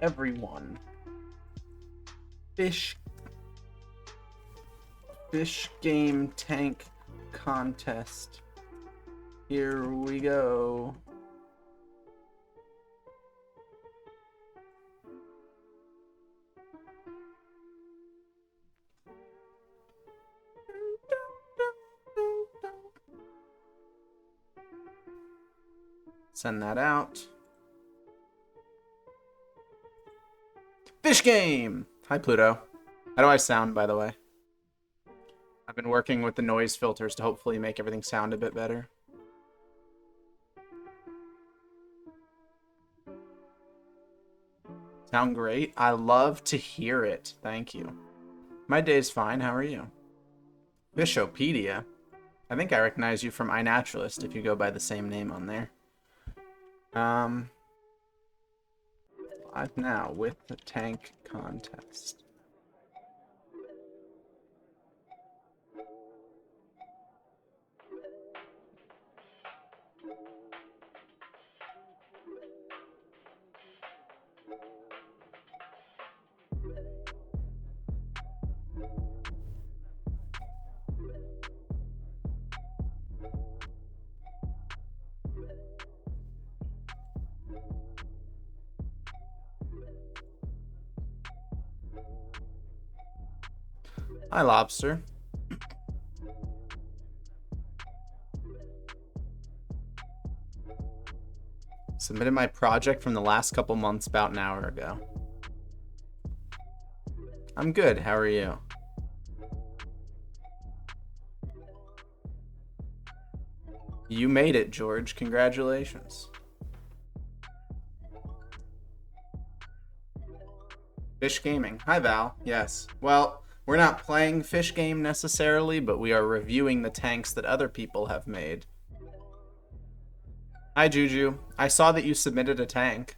everyone. Fish game tank contest. Here we go. Send that out. Fish game! Hi, Pluto. How do I sound, by the way? I've been working with the noise filters to hopefully make everything sound a bit better. Sound great? I love to hear it. Thank you. My day's fine. How are you? Fishopedia? I think I recognize you from iNaturalist if you go by the same name on there. Live now with the tank contest. Hi, Lobster. Submitted my project from the last couple months about an hour ago. I'm good. How are you? You made it, George. Congratulations. Fish Gaming. Hi, Val. Yes. Well, we're not playing Fish Game necessarily, but we are reviewing the tanks that other people have made. Hi, Juju. I saw that you submitted a tank.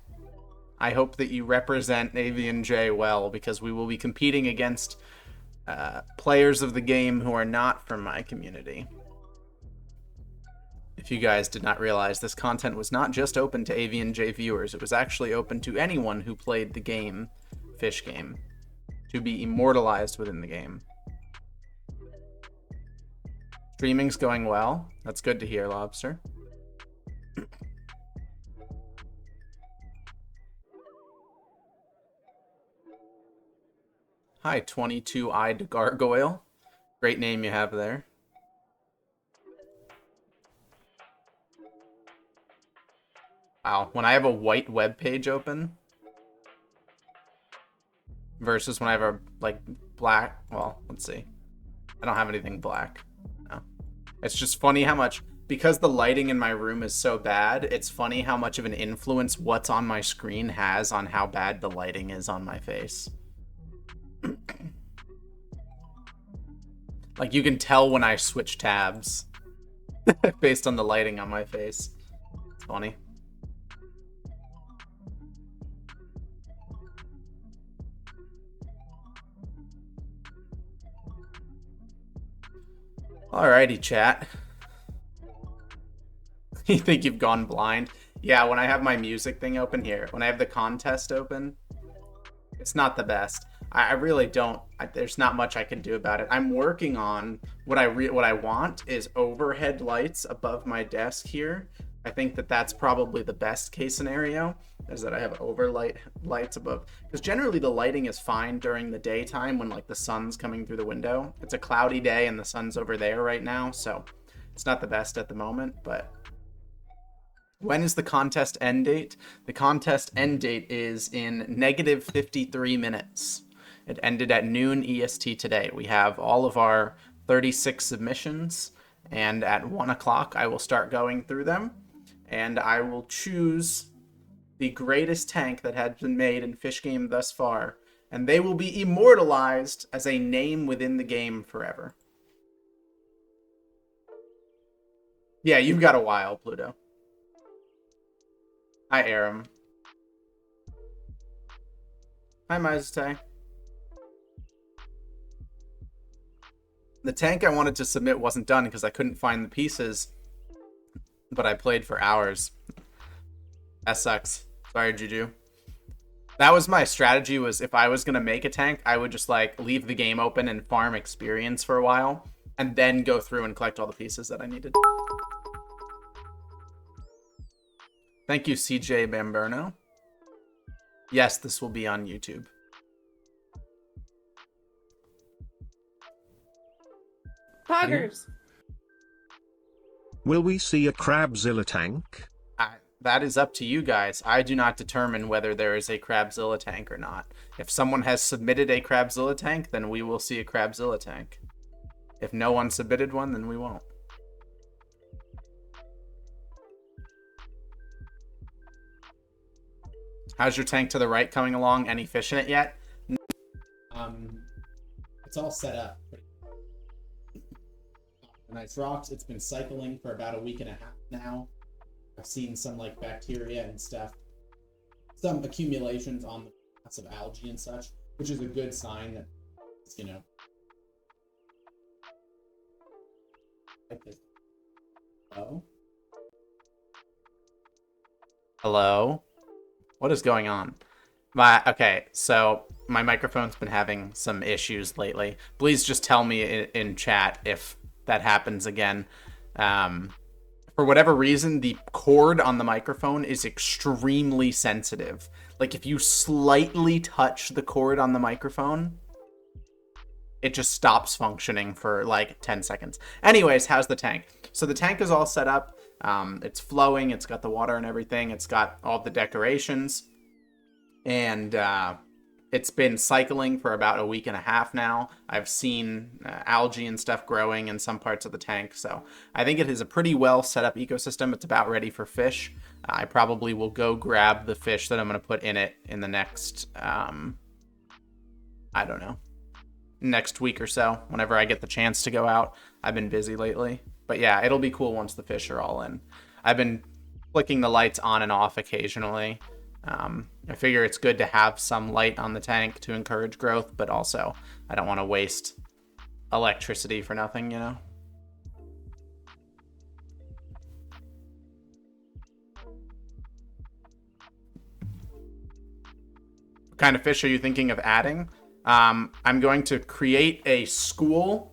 I hope that you represent AVNJ well, because we will be competing against players of the game who are not from my community. If you guys did not realize, this content was not just open to AVNJ viewers. It was actually open to anyone who played the game Fish Game to be immortalized within the game. Streaming's going well. That's good to hear, Lobster. Hi, 22-eyed gargoyle. Great name you have there. Wow, when I have a white web page open versus when I have a black, well, let's see. I don't have anything black. No. It's just funny how much, because the lighting in my room is so bad, it's funny how much of an influence what's on my screen has on how bad the lighting is on my face. Like, you can tell when I switch tabs based on the lighting on my face. It's funny. Alrighty, chat. You think you've gone blind? Yeah, when I have my music thing open here, when I have the contest open, it's not the best. I really don't. There's not much I can do about it. I'm working on what I want is overhead lights above my desk here. I think that that's probably the best case scenario, is that I have lights above. Because generally the lighting is fine during the daytime when like the sun's coming through the window. It's a cloudy day and the sun's over there right now, so it's not the best at the moment. But when is the contest end date? The contest end date is in negative 53 minutes. It ended at noon EST today. We have all of our 36 submissions, and at 1 o'clock I will start going through them, and I will choose the greatest tank that has been made in Fish Game thus far, and they will be immortalized as a name within the game forever. Yeah, you've got a while, Pluto. Hi, Aram. Hi, Maizute. The tank I wanted to submit wasn't done because I couldn't find the pieces, but I played for hours. That sucks. Sorry, Juju. That was my strategy, was if I was going to make a tank, I would just like leave the game open and farm experience for a while and then go through and collect all the pieces that I needed. Thank you, CJ Bamberno. Yes, this will be on YouTube. Poggers. Will we see a Crabzilla tank? That is up to you guys. I do not determine whether there is a Crabzilla tank or not. If someone has submitted a Crabzilla tank, then we will see a Crabzilla tank. If no one submitted one, then we won't. How's your tank to the right coming along? Any fish in it yet? It's all set up. Nice rocks. It's been cycling for about a week and a half now. I've seen some like bacteria and stuff, some accumulations on the lots of algae and such, which is a good sign that, you know. Hello? Hello? What is going on? Okay, so my microphone's been having some issues lately. Please just tell me in chat if that happens again. For whatever reason, the cord on the microphone is extremely sensitive. Like, if you slightly touch the cord on the microphone, it just stops functioning for like 10 seconds. Anyways, how's the tank? So the tank is all set up. It's flowing. It's got the water and everything. It's got all the decorations. And it's been cycling for about a week and a half now. I've seen algae and stuff growing in some parts of the tank. So I think it is a pretty well set up ecosystem. It's about ready for fish. I probably will go grab the fish that I'm going to put in it in the next, I don't know, next week or so, whenever I get the chance to go out. I've been busy lately. But yeah, it'll be cool once the fish are all in. I've been flicking the lights on and off occasionally. I figure it's good to have some light on the tank to encourage growth, but also I don't want to waste electricity for nothing, you know? What kind of fish are you thinking of adding? I'm going to create a school,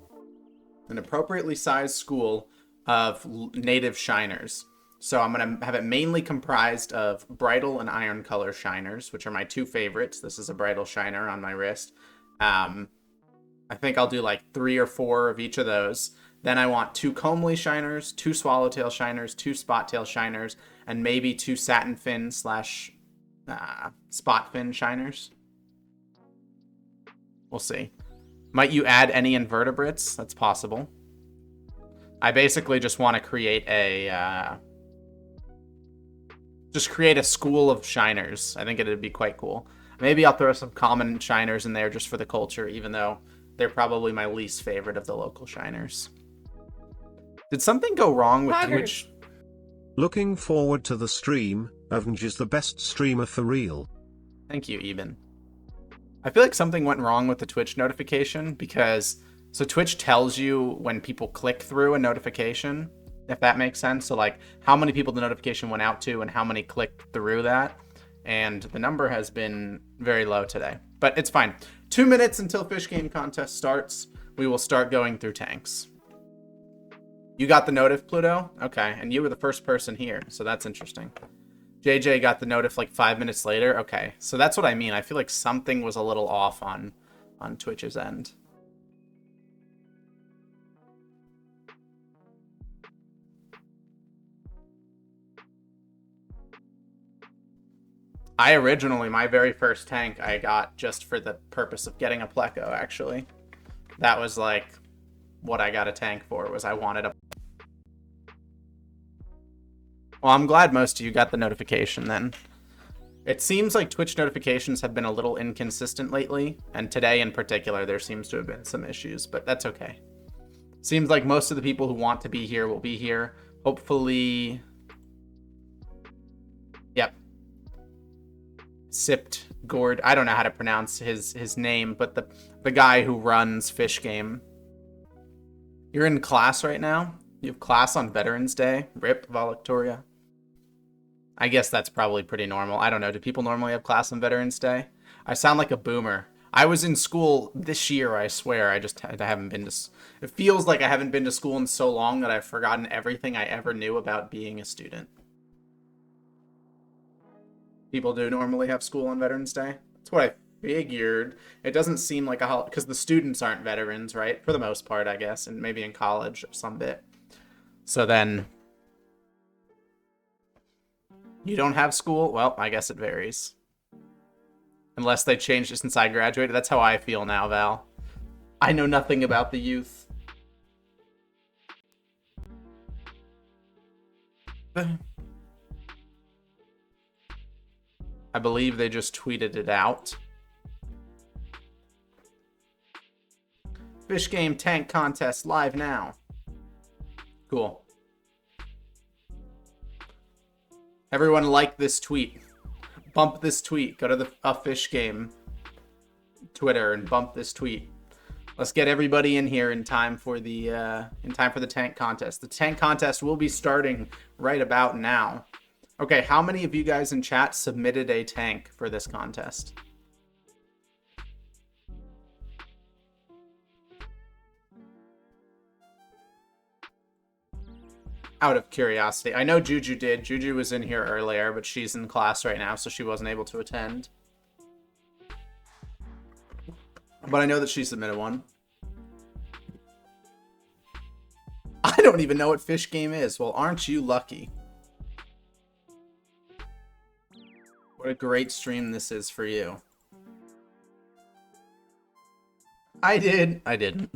an appropriately sized school of native shiners. So I'm going to have it mainly comprised of bridal and iron color shiners, which are my two favorites. This is a bridal shiner on my wrist. I think I'll do like 3 or 4 of each of those. Then I want 2 comely shiners, 2 swallowtail shiners, 2 spottail shiners, and maybe 2 satin fin / spot fin shiners. We'll see. Might you add any invertebrates? That's possible. I basically just want to create a school of shiners. I think it'd be quite cool. Maybe I'll throw some common shiners in there just for the culture, even though they're probably my least favorite of the local shiners. Did something go wrong with Twitch? Looking forward to the stream. AVNJ is the best streamer for real. Thank you, Eben. I feel like something went wrong with the Twitch notification because Twitch tells you when people click through a notification, if that makes sense. So like how many people the notification went out to and how many clicked through that. And the number has been very low today, but it's fine. 2 minutes until fish game contest starts. We will start going through tanks. You got the notif, Pluto? Okay, and you were the first person here, so that's interesting. JJ got the notif like 5 minutes later. Okay, so that's what I mean. I feel like something was a little off on Twitch's end. My very first tank I got just for the purpose of getting a pleco, actually. That was like what I got a tank for, was I wanted a... Well, I'm glad most of you got the notification then. It seems like Twitch notifications have been a little inconsistent lately, and today in particular there seems to have been some issues, but that's okay. Seems like most of the people who want to be here will be here. Hopefully... Yep. Sipped Gord. I don't know how to pronounce his name, but the guy who runs Fish Game. You're in class right now? You have class on Veterans Day? RIP, Valectoria. I guess that's probably pretty normal. I don't know. Do people normally have class on Veterans Day? I sound like a boomer. I was in school this year, I swear. I haven't been to... It feels like I haven't been to school in so long that I've forgotten everything I ever knew about being a student. People do normally have school on Veterans Day. That's what I figured. It doesn't seem like a holiday, because the students aren't veterans, right? For the most part, I guess, and maybe in college some bit. So then... You don't have school? Well, I guess it varies. Unless they changed it since I graduated. That's how I feel now, Val. I know nothing about the youth. I believe they just tweeted it out. Fish game tank contest live now. Cool. Everyone like this tweet. Bump this tweet. Go to the Fish Game Twitter and bump this tweet. Let's get everybody in here in time for the tank contest. The tank contest will be starting right about now. Okay, how many of you guys in chat submitted a tank for this contest? Out of curiosity. I know Juju did. Juju was in here earlier, but she's in class right now, so she wasn't able to attend. But I know that she submitted one. I don't even know what Fish Game is. Well, aren't you lucky? What a great stream this is for you. I did. I didn't.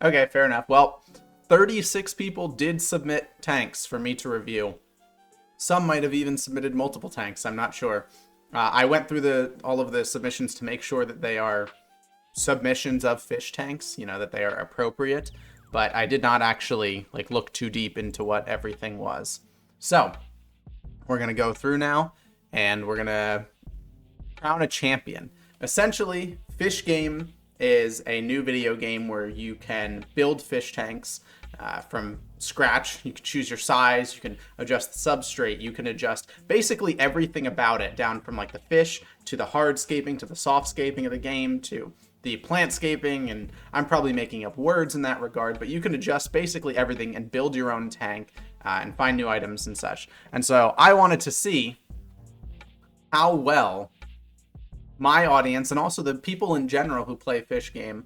Okay, fair enough. Well, 36 people did submit tanks for me to review. Some might have even submitted multiple tanks. I'm not sure. I went through all of the submissions to make sure that they are submissions of fish tanks, you know, that they are appropriate. But I did not actually look too deep into what everything was. So we're gonna go through now, and we're gonna crown a champion. Essentially, Fish Game is a new video game where you can build fish tanks from scratch. You can choose your size, you can adjust the substrate, you can adjust basically everything about it, down from the fish to the hardscaping to the softscaping of the game to the plantscaping, and I'm probably making up words in that regard, but you can adjust basically everything and build your own tank and find new items and such. And so I wanted to see how well my audience and also the people in general who play Fish Game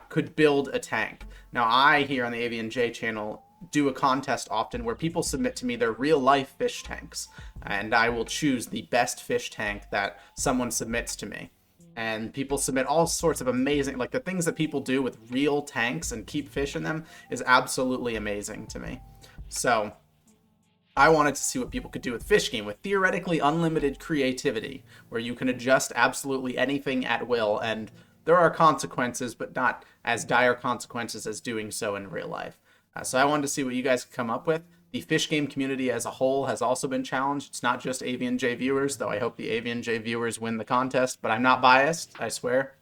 could build a tank. Now, I here on the AVNJ channel do a contest often where people submit to me their real life fish tanks, and I will choose the best fish tank that someone submits to me. And people submit all sorts of amazing, the things that people do with real tanks and keep fish in them is absolutely amazing to me. So I wanted to see what people could do with Fish Game with theoretically unlimited creativity, where you can adjust absolutely anything at will, and there are consequences, but not as dire consequences as doing so in real life. So I wanted to see what you guys could come up with. The Fish Game community as a whole has also been challenged. It's not just AVNJ viewers, though I hope the AVNJ viewers win the contest, but I'm not biased, I swear.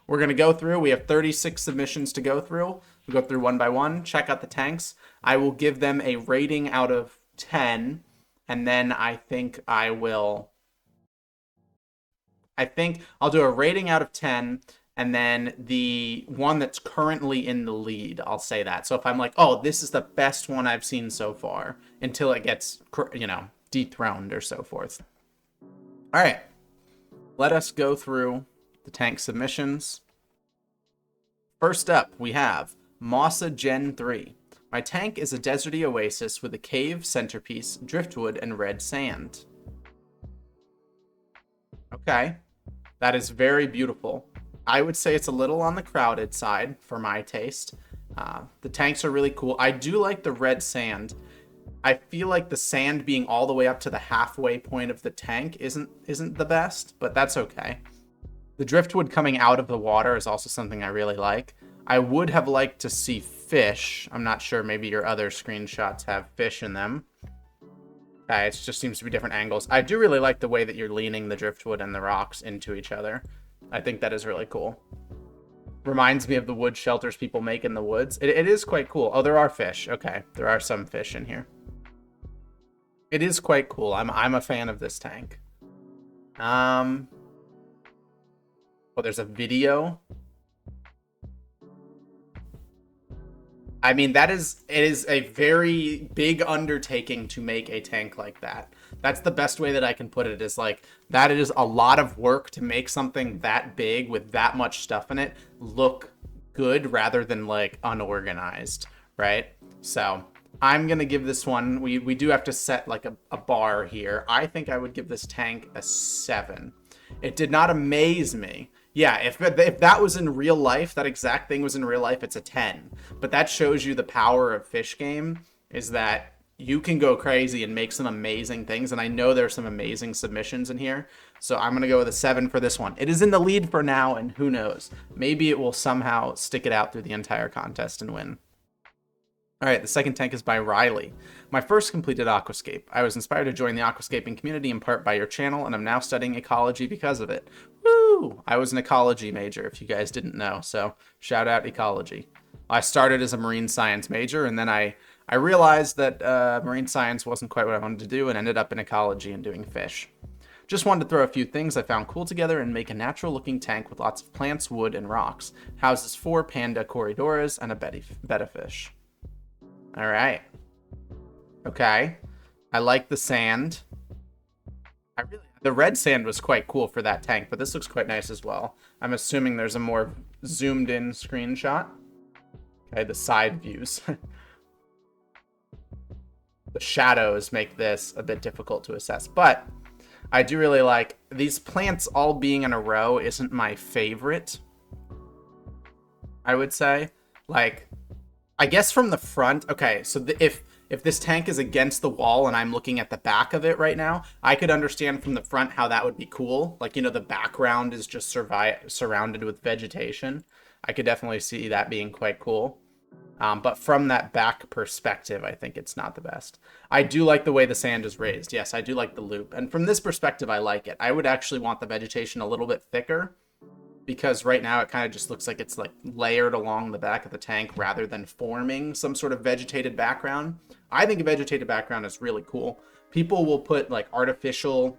We're going to go through. We have 36 submissions to go through. We'll go through one by one, check out the tanks. I will give them a rating out of 10, and then I think I'll do a rating out of 10, and then the one that's currently in the lead, I'll say that. So if I'm oh, this is the best one I've seen so far, until it gets, dethroned or so forth. All right, let us go through the tank submissions. First up, we have Mossa Gen 3. My tank is a deserty oasis with a cave, centerpiece, driftwood, and red sand. Okay, that is very beautiful. I would say it's a little on the crowded side for my taste. The tanks are really cool. I do like the red sand. I feel like the sand being all the way up to the halfway point of the tank isn't the best, but that's okay. The driftwood coming out of the water is also something I really like. I would have liked to see fish. I'm not sure, maybe your other screenshots have fish in them. Okay, it just seems to be different angles. I do really like the way that you're leaning the driftwood and the rocks into each other. I think that is really cool. Reminds me of the wood shelters people make in the woods. It is quite cool. Oh, there are fish. Okay, there are some fish in here. It is quite cool. I'm a fan of this tank. Well, there's a video. I mean, it is a very big undertaking to make a tank like that. That's the best way that I can put it, is like, that is a lot of work to make something that big with that much stuff in it look good rather than like unorganized, right? So I'm going to give this one, we do have to set like a bar here. I think I would give this tank a 7. It did not amaze me. Yeah, if that was in real life, that exact thing was in real life, it's a 10. But that shows you the power of Fish Game, is that you can go crazy and make some amazing things. And I know there's some amazing submissions in here. So I'm going to go with a 7 for this one. It is in the lead for now, and who knows? Maybe it will somehow stick it out through the entire contest and win. All right, the second tank is by Riley. My first completed aquascape. I was inspired to join the aquascaping community in part by your channel, and I'm now studying ecology because of it. Woo! I was an ecology major, if you guys didn't know, so shout out ecology. I started as a marine science major, and then I realized that marine science wasn't quite what I wanted to do, and ended up in ecology and doing fish. Just wanted to throw a few things I found cool together and make a natural-looking tank with lots of plants, wood, and rocks. Houses 4 panda corridoras and a betta fish. All right. Okay. I like the sand. The red sand was quite cool for that tank, but this looks quite nice as well. I'm assuming there's a more zoomed in screenshot. Okay, the side views. The shadows make this a bit difficult to assess, but I do really like these plants all being in a row isn't my favorite, I would say. Like, I guess from the front, okay, so if this tank is against the wall and I'm looking at the back of it right now, I could understand from the front how that would be cool. Like, you know, the background is just surrounded with vegetation. I could definitely see that being quite cool. But from that back perspective, I think it's not the best. I do like the way the sand is raised. Yes, I do like the loop. And from this perspective, I like it. I would actually want the vegetation a little bit thicker, because right now it kind of just looks like it's like layered along the back of the tank rather than forming some sort of vegetated background. I think a vegetated background is really cool. People will put like artificial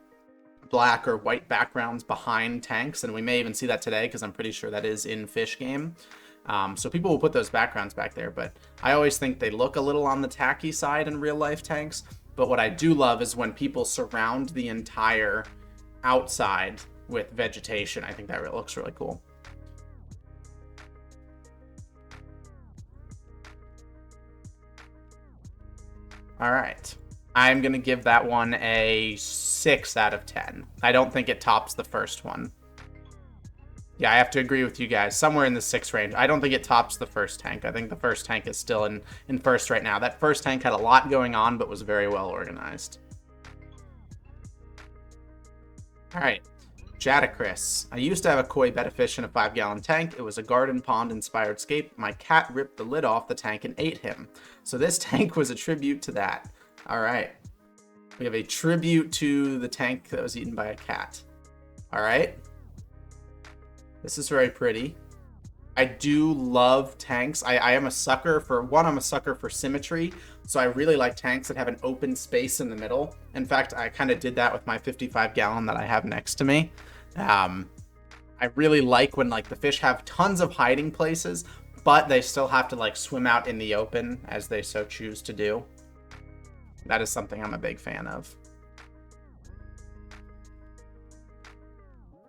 black or white backgrounds behind tanks, and we may even see that today because I'm pretty sure that is in Fish Game. So people will put those backgrounds back there, but I always think they look a little on the tacky side in real life tanks. But what I do love is when people surround the entire outside with vegetation. I think that looks really cool. All right. I'm going to give that one a 6 out of 10. I don't think it tops the first one. Yeah, I have to agree with you guys. Somewhere in the 6 range. I don't think it tops the first tank. I think the first tank is still in first right now. That first tank had a lot going on, but was very well organized. All right. Jadacris. I used to have a koi betta fish in a 5-gallon tank. It was a garden pond inspired scape. My cat ripped the lid off the tank and ate him. So this tank was a tribute to that. All right. We have a tribute to the tank that was eaten by a cat. All right. This is very pretty. I do love tanks. I am a sucker for, I'm a sucker for symmetry. So I really like tanks that have an open space in the middle. In fact, I kind of did that with my 55-gallon that I have next to me. I really like when like the fish have tons of hiding places, but they still have to like swim out in the open as they so choose to do. That is something I'm a big fan of.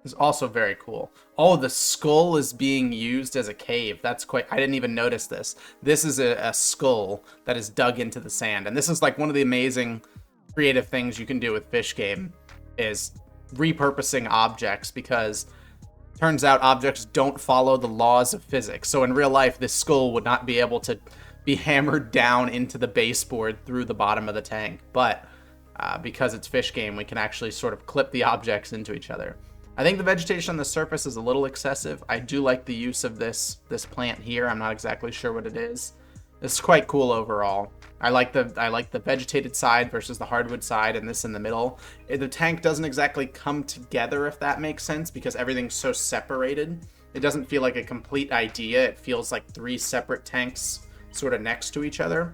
It's also very cool. Oh, the skull is being used as a cave. That's quite, I didn't even notice this. This is a skull that is dug into the sand. And this is like one of the amazing creative things you can do with Fish Game, is repurposing objects, because turns out objects don't follow the laws of physics. So in real life, this skull would not be able to be hammered down into the baseboard through the bottom of the tank. But because it's Fish Game, we can actually sort of clip the objects into each other. I think the vegetation on the surface is a little excessive. I do like the use of this plant here. I'm not exactly sure what it is. It's quite cool overall. I like the vegetated side versus the hardwood side, and this in the middle. The tank doesn't exactly come together, if that makes sense, because everything's so separated. It doesn't feel like a complete idea. It feels like 3 separate tanks sort of next to each other.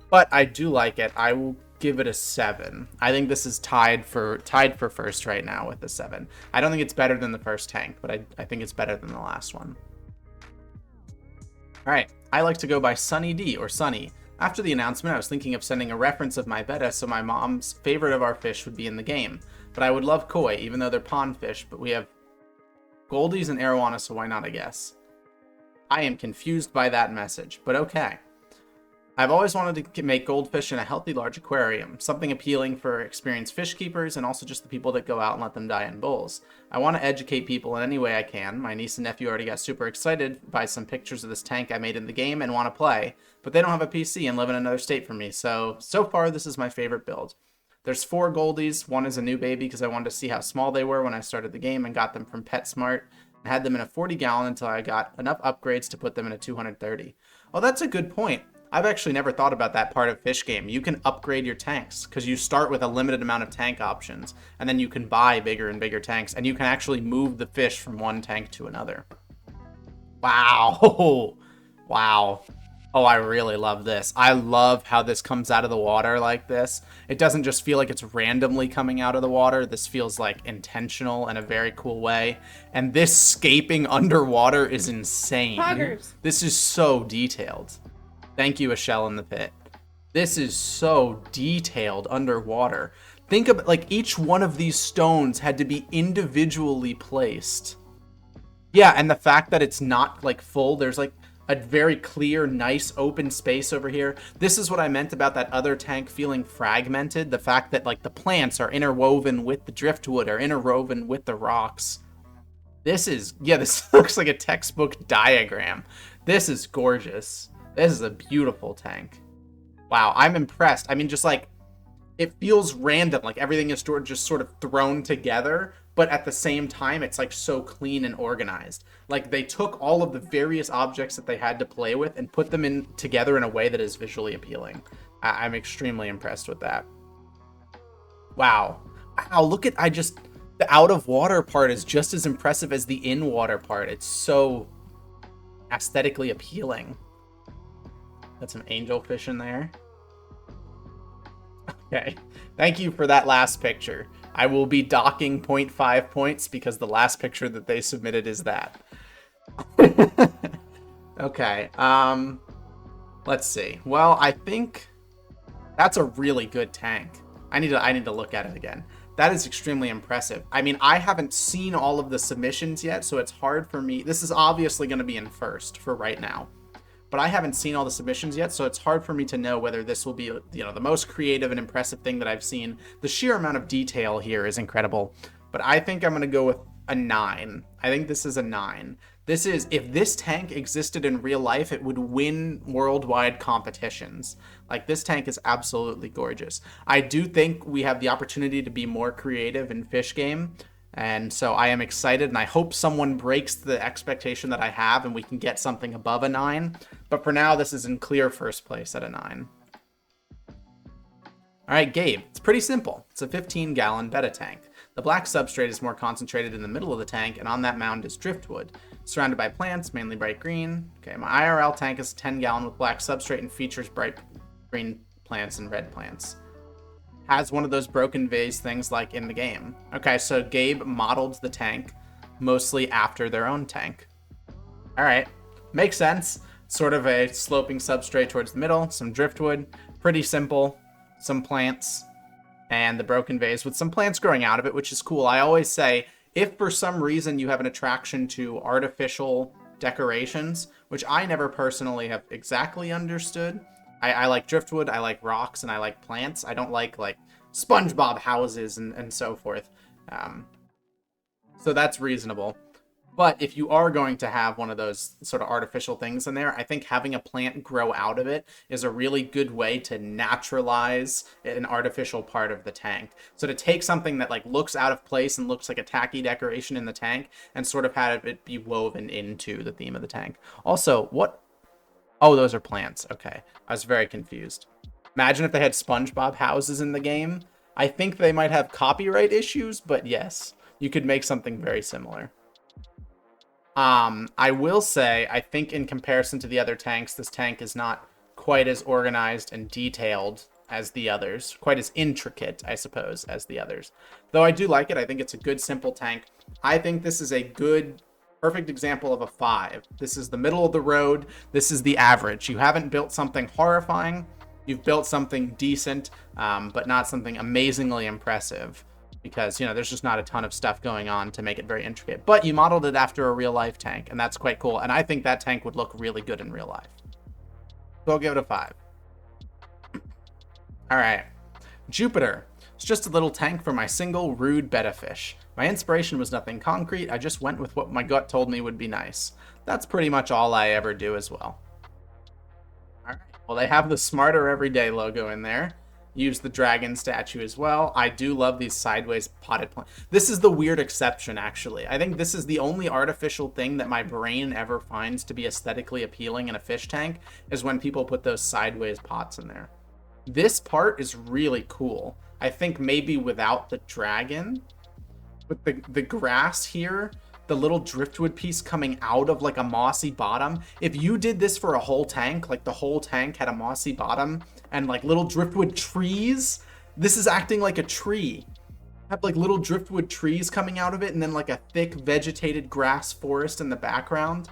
But I do like it. I will give it a 7. I think this is tied for first right now with a 7. I don't think it's better than the first tank, but I think it's better than the last one. All right, I like to go by Sunny D or Sunny. After the announcement, I was thinking of sending a reference of my betta so my mom's favorite of our fish would be in the game. But I would love koi, even though they're pond fish, but we have goldies and arowana, so why not, I guess. I am confused by that message, but okay. I've always wanted to make goldfish in a healthy large aquarium, something appealing for experienced fish keepers and also just the people that go out and let them die in bowls. I want to educate people in any way I can. My niece and nephew already got super excited by some pictures of this tank I made in the game and want to play, but they don't have a PC and live in another state from me, so far this is my favorite build. There's 4 goldies, one is a new baby because I wanted to see how small they were when I started the game and got them from PetSmart. I had them in a 40 gallon until I got enough upgrades to put them in a 230. Oh, that's a good point. I've actually never thought about that part of fish game. You can upgrade your tanks because you start with a limited amount of tank options and then you can buy bigger and bigger tanks and you can actually move the fish from one tank to another. Wow. Wow. Oh, I really love this. I love how this comes out of the water like this. It doesn't just feel like it's randomly coming out of the water. This feels like intentional in a very cool way. And this scaping underwater is insane. Poggers. This is so detailed. Thank you, A Shell in the Pit. This is so detailed underwater. Think of like each one of these stones had to be individually placed. Yeah, and the fact that it's not like full, there's like a very clear, nice open space over here. This is what I meant about that other tank feeling fragmented. The fact that like the plants are interwoven with the driftwood or interwoven with the rocks. This looks like a textbook diagram. This is gorgeous. This is a beautiful tank. Wow, I'm impressed. I mean, just like, it feels random. Like everything is just sort of thrown together, but at the same time, it's like so clean and organized. Like they took all of the various objects that they had to play with and put them in together in a way that is visually appealing. I'm extremely impressed with that. Wow. Wow, look at, the out of water part is just as impressive as the in water part. It's so aesthetically appealing. Got some angelfish in there. Okay. Thank you for that last picture. I will be docking 0.5 points because the last picture that they submitted is that. Okay. Let's see. Well, I think that's a really good tank. I need to look at it again. That is extremely impressive. I mean, I haven't seen all of the submissions yet, so it's hard for me. This is obviously going to be in first for right now. But I haven't seen all the submissions yet, so it's hard for me to know whether this will be, the most creative and impressive thing that I've seen. The sheer amount of detail here is incredible, but I think I'm going to go with a 9. I think this is a 9. If this tank existed in real life, it would win worldwide competitions. Like, this tank is absolutely gorgeous. I do think we have the opportunity to be more creative in fish game. And so I am excited, and I hope someone breaks the expectation that I have and we can get something above a 9. But for now, this is in clear first place at a 9. All right, Gabe. It's pretty simple. It's a 15-gallon betta tank. The black substrate is more concentrated in the middle of the tank, and on that mound is driftwood. Surrounded by plants, mainly bright green. Okay, my IRL tank is a 10-gallon with black substrate and features bright green plants and red plants. Has one of those broken vase things like in the game. Okay, so Gabe modeled the tank mostly after their own tank. All right, makes sense. Sort of a sloping substrate towards the middle, some driftwood, pretty simple, some plants, and the broken vase with some plants growing out of it, which is cool. I always say, if for some reason you have an attraction to artificial decorations, which I never personally have exactly understood, I like driftwood, I like rocks, and I like plants. I don't like SpongeBob houses and so forth. So that's reasonable. But if you are going to have one of those sort of artificial things in there, I think having a plant grow out of it is a really good way to naturalize an artificial part of the tank. So to take something that like looks out of place and looks like a tacky decoration in the tank and sort of have it be woven into the theme of the tank. Also, what? Oh, those are plants. Okay. I was very confused. Imagine if they had SpongeBob houses in the game. I think they might have copyright issues, but yes, you could make something very similar. I will say, I think in comparison to the other tanks, this tank is not quite as organized and detailed as the others, quite as intricate, I suppose, as the others. Though I do like it. I think it's a good, simple tank. I think this is a good, perfect example of a 5. This is the middle of the road. This is the average. You haven't built something horrifying. You've built something decent, but not something amazingly impressive. Because, you know, there's just not a ton of stuff going on to make it very intricate. But you modeled it after a real-life tank, and that's quite cool. And I think that tank would look really good in real life. So I'll give it a 5. All right. Jupiter. It's just a little tank for my single rude betta fish. My inspiration was nothing concrete. I just went with what my gut told me would be nice. That's pretty much all I ever do as well. All right. Well, they have the Smarter Everyday logo in there. Use the dragon statue as well. I do love these sideways potted plants. This is the weird exception, actually. I think this is the only artificial thing that my brain ever finds to be aesthetically appealing in a fish tank, is when people put those sideways pots in there. This part is really cool. I think maybe without the dragon, with the grass here, the little driftwood piece coming out of like a mossy bottom. If you did this for a whole tank, like the whole tank had a mossy bottom and like little driftwood trees, this is acting like a tree. Have like little driftwood trees coming out of it and then like a thick vegetated grass forest in the background.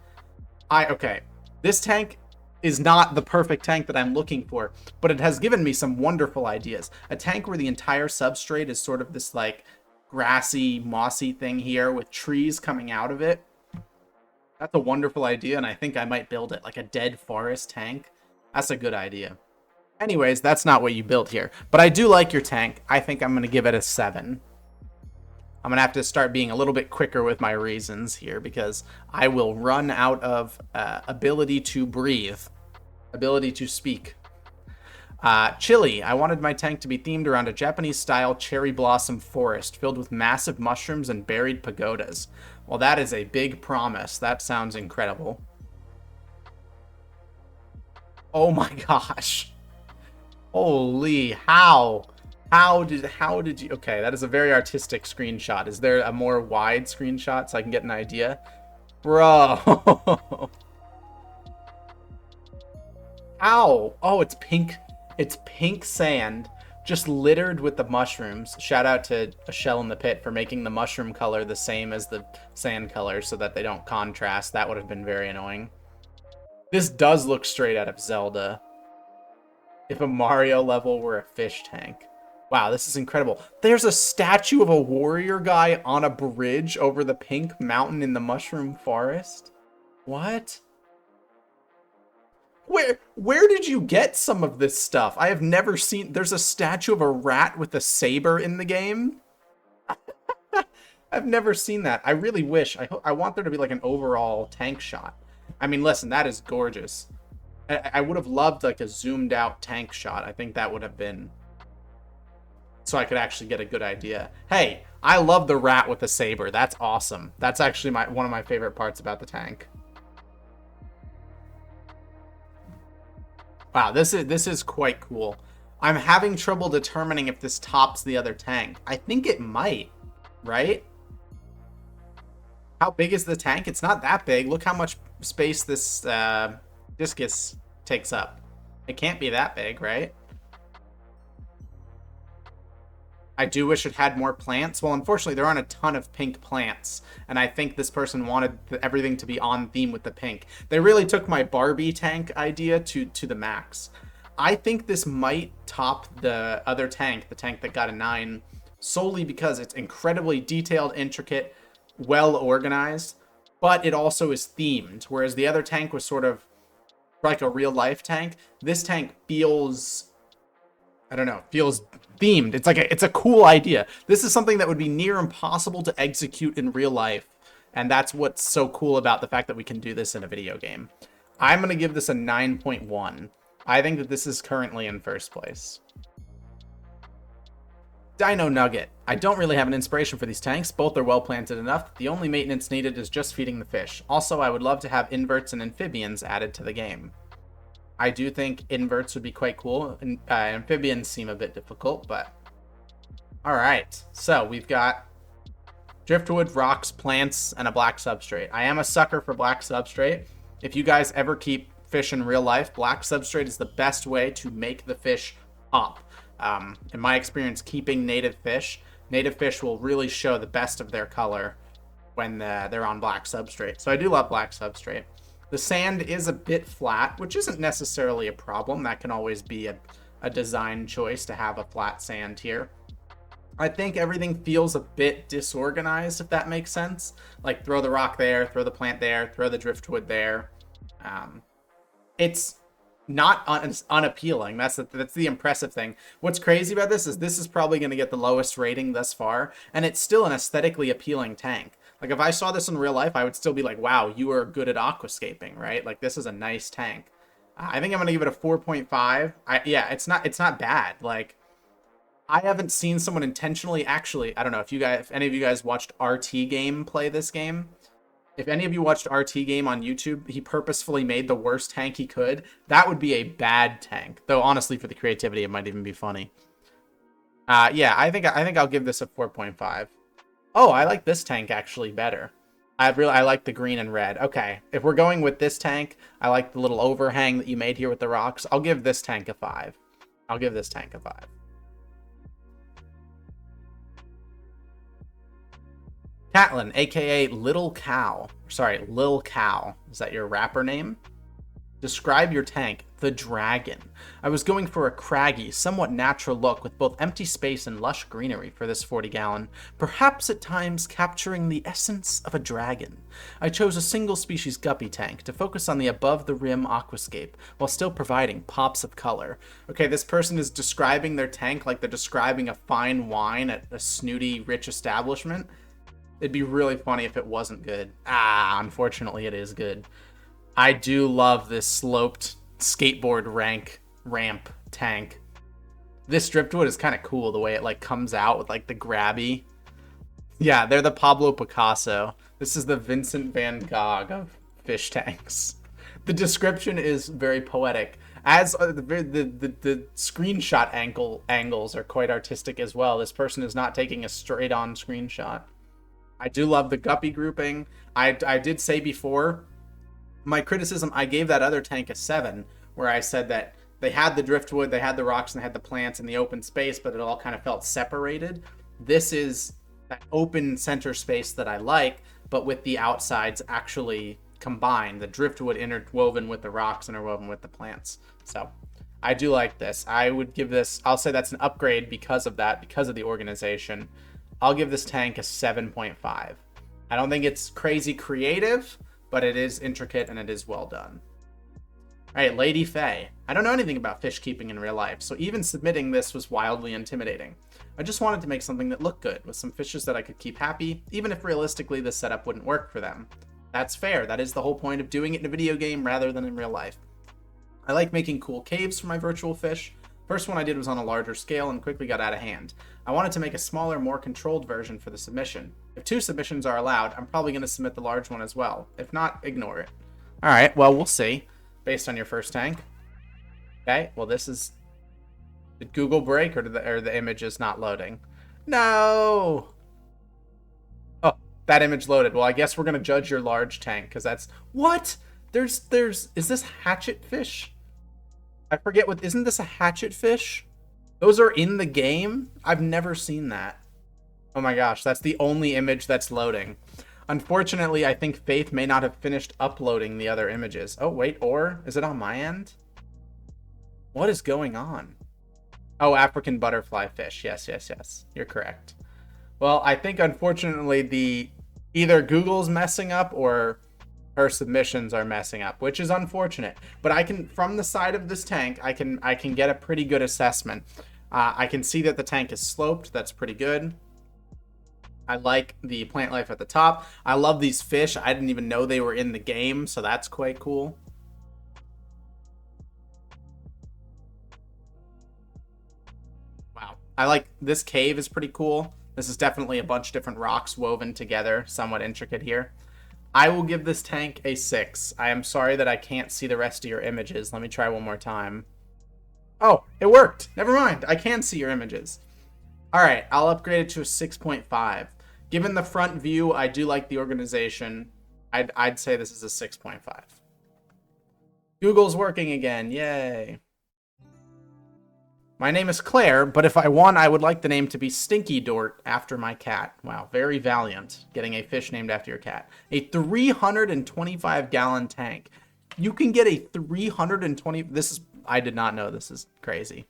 Okay, this tank is not the perfect tank that I'm looking for, but it has given me some wonderful ideas. A tank where the entire substrate is sort of this like grassy, mossy thing here with trees coming out of it. That's a wonderful idea, and I think I might build it like a dead forest tank. That's a good idea. Anyways, that's not what you built here, but I do like your tank. I think I'm going to give it a 7. I'm going to have to start being a little bit quicker with my reasons here because I will run out of ability to breathe, ability to speak. Chili. I wanted my tank to be themed around a Japanese-style cherry blossom forest filled with massive mushrooms and buried pagodas. Well, that is a big promise. That sounds incredible. Oh my gosh. Holy, how did you... Okay, that is a very artistic screenshot. Is there a more wide screenshot so I can get an idea? Bro. Ow. Oh, it's pink. It's pink sand, just littered with the mushrooms. Shout out to A Shell in the Pit for making the mushroom color the same as the sand color so that they don't contrast. That would have been very annoying. This does look straight out of Zelda. If a Mario level were a fish tank. Wow, this is incredible. There's a statue of a warrior guy on a bridge over the pink mountain in the mushroom forest. What? Where did you get some of this stuff? I have never seen... There's a statue of a rat with a saber in the game. I've never seen that. I really wish. I want there to be like an overall tank shot. I mean, listen, that is gorgeous. I would have loved like a zoomed out tank shot. I think that would have been... So I could actually get a good idea. Hey, I love the rat with the saber. That's awesome. That's actually one of my favorite parts about the tank. Wow, this is quite cool. I'm having trouble determining if this tops the other tank. I think it might, right? How big is the tank? It's not that big. Look how much space this discus takes up. It can't be that big, right? I do wish it had more plants. Well, unfortunately, there aren't a ton of pink plants, and I think this person wanted everything to be on theme with the pink. They really took my Barbie tank idea to the max. I think this might top the other tank, the tank that got a 9, solely because it's incredibly detailed, intricate, well organized, but it also is themed, whereas the other tank was sort of like a real-life tank. This tank feels... I don't know, feels themed. It's a cool idea. This is something that would be near impossible to execute in real life, and that's what's so cool about the fact that we can do this in a video game. I'm going to give this a 9.1. I think that this is currently in first place. Dino Nugget. I don't really have an inspiration for these tanks. Both are well planted enough. The only maintenance needed is just feeding the fish. Also, I would love to have inverts and amphibians added to the game. I do think inverts would be quite cool. Amphibians seem a bit difficult, but... Alright, so we've got driftwood, rocks, plants, and a black substrate. I am a sucker for black substrate. If you guys ever keep fish in real life, black substrate is the best way to make the fish pop. In my experience, keeping native fish will really show the best of their color when they're on black substrate. So I do love black substrate. The sand is a bit flat, which isn't necessarily a problem. That can always be a design choice to have a flat sand here. I think everything feels a bit disorganized, if that makes sense. Like throw the rock there, throw the plant there, throw the driftwood there. It's not unappealing. That's the impressive thing. What's crazy about this is probably going to get the lowest rating thus far, and it's still an aesthetically appealing tank. Like if I saw this in real life, I would still be like, wow, you are good at aquascaping, right? Like this is a nice tank. I think I'm going to give it a 4.5. Yeah, it's not bad. Like I haven't seen someone intentionally, actually, I don't know if any of you guys watched RT Game play this game. If any of you watched RT Game on YouTube, he purposefully made the worst tank he could. That would be a bad tank. Though honestly, for the creativity, it might even be funny. Yeah, I think I'll give this a 4.5. Oh, I like this tank actually better. I like the green and red. Okay, if we're going with this tank, I like the little overhang that you made here with the rocks. I'll give this tank a 5. I'll give this tank a 5. Catlin, aka Little Cow. Sorry, Lil Cow. Is that your rapper name? Describe your tank. The Dragon. I was going for a craggy, somewhat natural look with both empty space and lush greenery for this 40-gallon, perhaps at times capturing the essence of a dragon. I chose a single species guppy tank to focus on the above-the-rim aquascape while still providing pops of color. Okay, this person is describing their tank like they're describing a fine wine at a snooty, rich establishment. It'd be really funny if it wasn't good. Unfortunately, it is good. I do love this sloped skateboard ramp tank. This driftwood is kind of cool, the way it like comes out with like the grabby. Yeah, they're the Pablo Picasso. This is the Vincent van Gogh of fish tanks. The description is very poetic. As the screenshot angles are quite artistic as well. This person is not taking a straight on screenshot. I do love the guppy grouping. I did say before, my criticism, I gave that other tank a 7, where I said that they had the driftwood, they had the rocks, and they had the plants in the open space, but it all kind of felt separated. This is that open center space that I like, but with the outsides actually combined, the driftwood interwoven with the rocks, interwoven with the plants. So I do like this. I would give this, I'll say that's an upgrade because of that, because of the organization. I'll give this tank a 7.5. I don't think it's crazy creative, but it is intricate and it is well done. All right, Lady Faye. I don't know anything about fish keeping in real life, so even submitting this was wildly intimidating. I just wanted to make something that looked good, with some fishes that I could keep happy, even if realistically this setup wouldn't work for them. That's fair. That is the whole point of doing it in a video game rather than in real life. I like making cool caves for my virtual fish. First one I did was on a larger scale and quickly got out of hand. I wanted to make a smaller, more controlled version for the submission. If 2 submissions are allowed, I'm probably going to submit the large one as well. If not, ignore it. Alright, well, we'll see. Based on your first tank. Okay, well this is... Did Google break or the image is not loading? No! Oh, that image loaded. Well, I guess we're going to judge your large tank, because that's... What? Is this hatchet fish? I forget what... Isn't this a hatchet fish? Those are in the game? I've never seen that. Oh my gosh, that's the only image that's loading. Unfortunately, I think Faith may not have finished uploading the other images. Oh, wait, or? Is it on my end? What is going on? Oh, African butterfly fish. Yes, yes, yes. You're correct. Well, I think unfortunately either Google's messing up or her submissions are messing up, which is unfortunate. But I can, from the side of this tank, I can get a pretty good assessment. I can see that the tank is sloped. That's pretty good. I like the plant life at the top. I love these fish. I didn't even know they were in the game, so that's quite cool. Wow. I like this cave is pretty cool. This is definitely a bunch of different rocks woven together, somewhat intricate here. I will give this tank a 6. I am sorry that I can't see the rest of your images. Let me try one more time. Oh, it worked. Never mind. I can see your images. All right, I'll upgrade it to a 6.5. Given the front view, I do like the organization. I'd say this is a 6.5. Google's working again. Yay. My name is Claire, but if I won, I would like the name to be Stinky Dort after my cat. Wow, very valiant, getting a fish named after your cat. A 325-gallon tank. You can get a 320... This is... I did not know. This is crazy.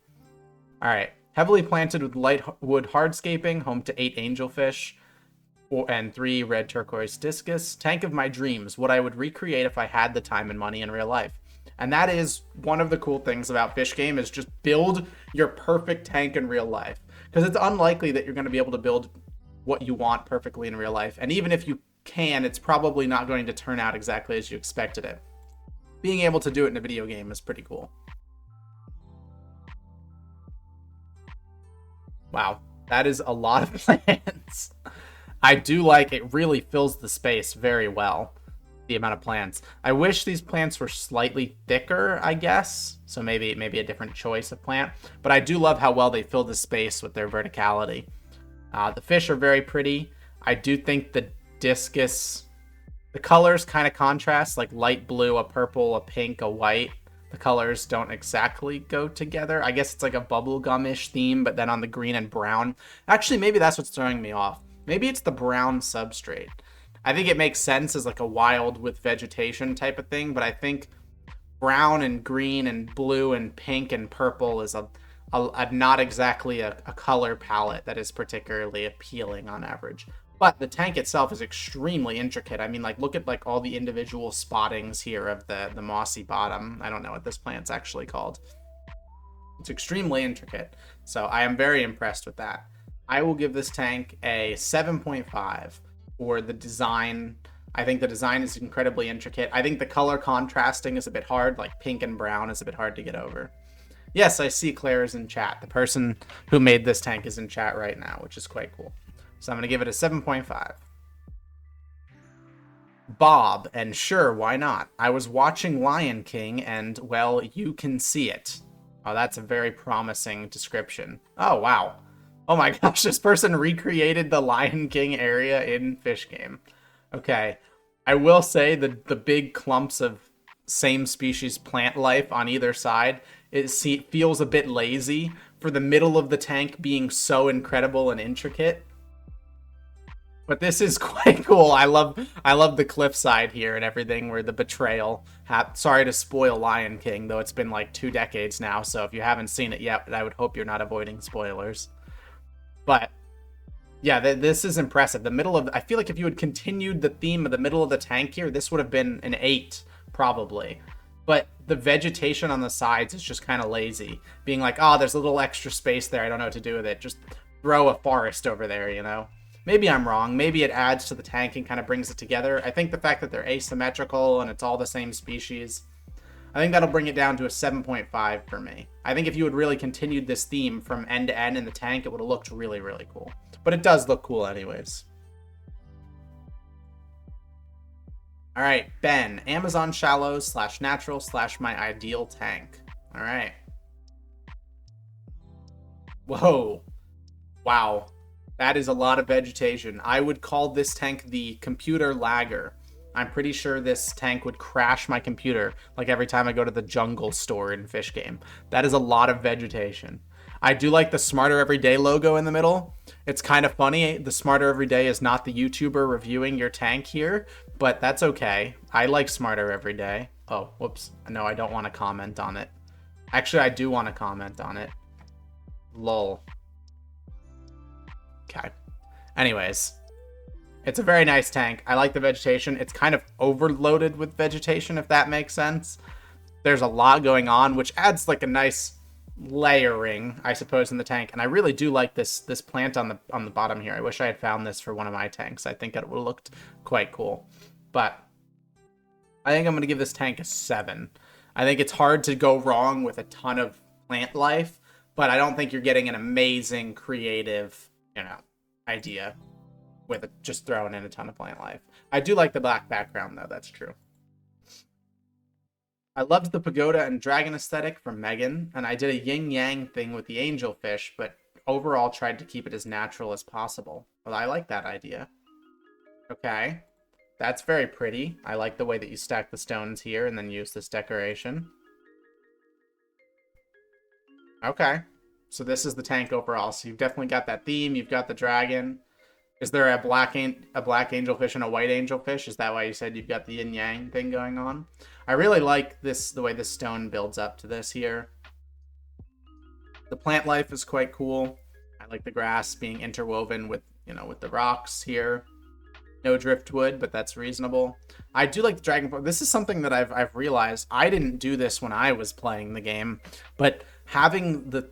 All right. Heavily planted with light wood hardscaping, home to 8 angelfish and 3 red turquoise discus. Tank of my dreams, what I would recreate if I had the time and money in real life. And that is one of the cool things about Fish Game, is just build your perfect tank in real life. Because it's unlikely that you're going to be able to build what you want perfectly in real life. And even if you can, it's probably not going to turn out exactly as you expected it. Being able to do it in a video game is pretty cool. Wow, that is a lot of plants. I do like it. Really fills the space very well. The amount of plants. I wish these plants were slightly thicker, I guess. So maybe a different choice of plant. But I do love how well they fill the space with their verticality. The fish are very pretty. I do think the discus, the colors kind of contrast, like light blue, a purple, a pink, a white. The colors don't exactly go together. I guess it's like a bubblegum-ish theme, but then on the green and brown. Actually, maybe that's what's throwing me off. Maybe it's the brown substrate. I think it makes sense as like a wild with vegetation type of thing, but I think brown and green and blue and pink and purple is a not exactly a color palette that is particularly appealing on average. But the tank itself is extremely intricate. I mean, like, look at like all the individual spottings here of the mossy bottom. I don't know what this plant's actually called. It's extremely intricate. So I am very impressed with that. I will give this tank a 7.5 for the design. I think the design is incredibly intricate. I think the color contrasting is a bit hard, like pink and brown is a bit hard to get over. Yes, I see Claire is in chat. The person who made this tank is in chat right now, which is quite cool. So I'm going to give it a 7.5. Bob, and sure, why not? I was watching Lion King and, well, you can see it. Oh, that's a very promising description. Oh, wow. Oh my gosh, this person recreated the Lion King area in Fish Game. Okay. I will say that the big clumps of same species plant life on either side, it feels a bit lazy for the middle of the tank being so incredible and intricate. But this is quite cool. I love the cliffside here and everything where the betrayal sorry to spoil Lion King, though it's been like 2 decades now, so if you haven't seen it yet, I would hope you're not avoiding spoilers. But yeah, this is impressive. I feel like if you had continued the theme of the middle of the tank here, this would have been an 8, probably. But the vegetation on the sides is just kind of lazy. Being like, oh, there's a little extra space there, I don't know what to do with it. Just throw a forest over there, you know? Maybe I'm wrong. Maybe it adds to the tank and kind of brings it together. I think the fact that they're asymmetrical and it's all the same species, I think that'll bring it down to a 7.5 for me. I think if you had really continued this theme from end to end in the tank, it would have looked really, really cool. But it does look cool anyways. All right, Ben, Amazon shallows / natural / my ideal tank. All right. Whoa. Wow. That is a lot of vegetation. I would call this tank the computer lagger. I'm pretty sure this tank would crash my computer like every time I go to the jungle store in Fish Game. That is a lot of vegetation. I do like the Smarter Everyday logo in the middle. It's kind of funny. The Smarter Everyday is not the YouTuber reviewing your tank here, but that's okay. I like Smarter Everyday. Oh, whoops. No, I don't want to comment on it. Actually, I do want to comment on it. Lol. Okay. Anyways, it's a very nice tank. I like the vegetation. It's kind of overloaded with vegetation, if that makes sense. There's a lot going on, which adds like a nice layering, I suppose, in the tank. And I really do like this plant on the bottom here. I wish I had found this for one of my tanks. I think it would have looked quite cool. But I think I'm going to give this tank a 7. I think it's hard to go wrong with a ton of plant life, but I don't think you're getting an amazing creative, idea with just throwing in a ton of plant life. I do like the black background, though. That's true. I loved the pagoda and dragon aesthetic from Megan, and I did a yin-yang thing with the angelfish, but overall tried to keep it as natural as possible. Well, I like that idea. Okay. That's very pretty. I like the way that you stack the stones here and then use this decoration. Okay. So this is the tank overall. So you've definitely got that theme. You've got the dragon. Is there a black angelfish and a white angelfish? Is that why you said you've got the yin yang thing going on? I really like this, the way this stone builds up to this here. The plant life is quite cool. I like the grass being interwoven with, you know, with the rocks here. No driftwood, but that's reasonable. I do like the dragon. This is something that I've realized. I didn't do this when I was playing the game, but having the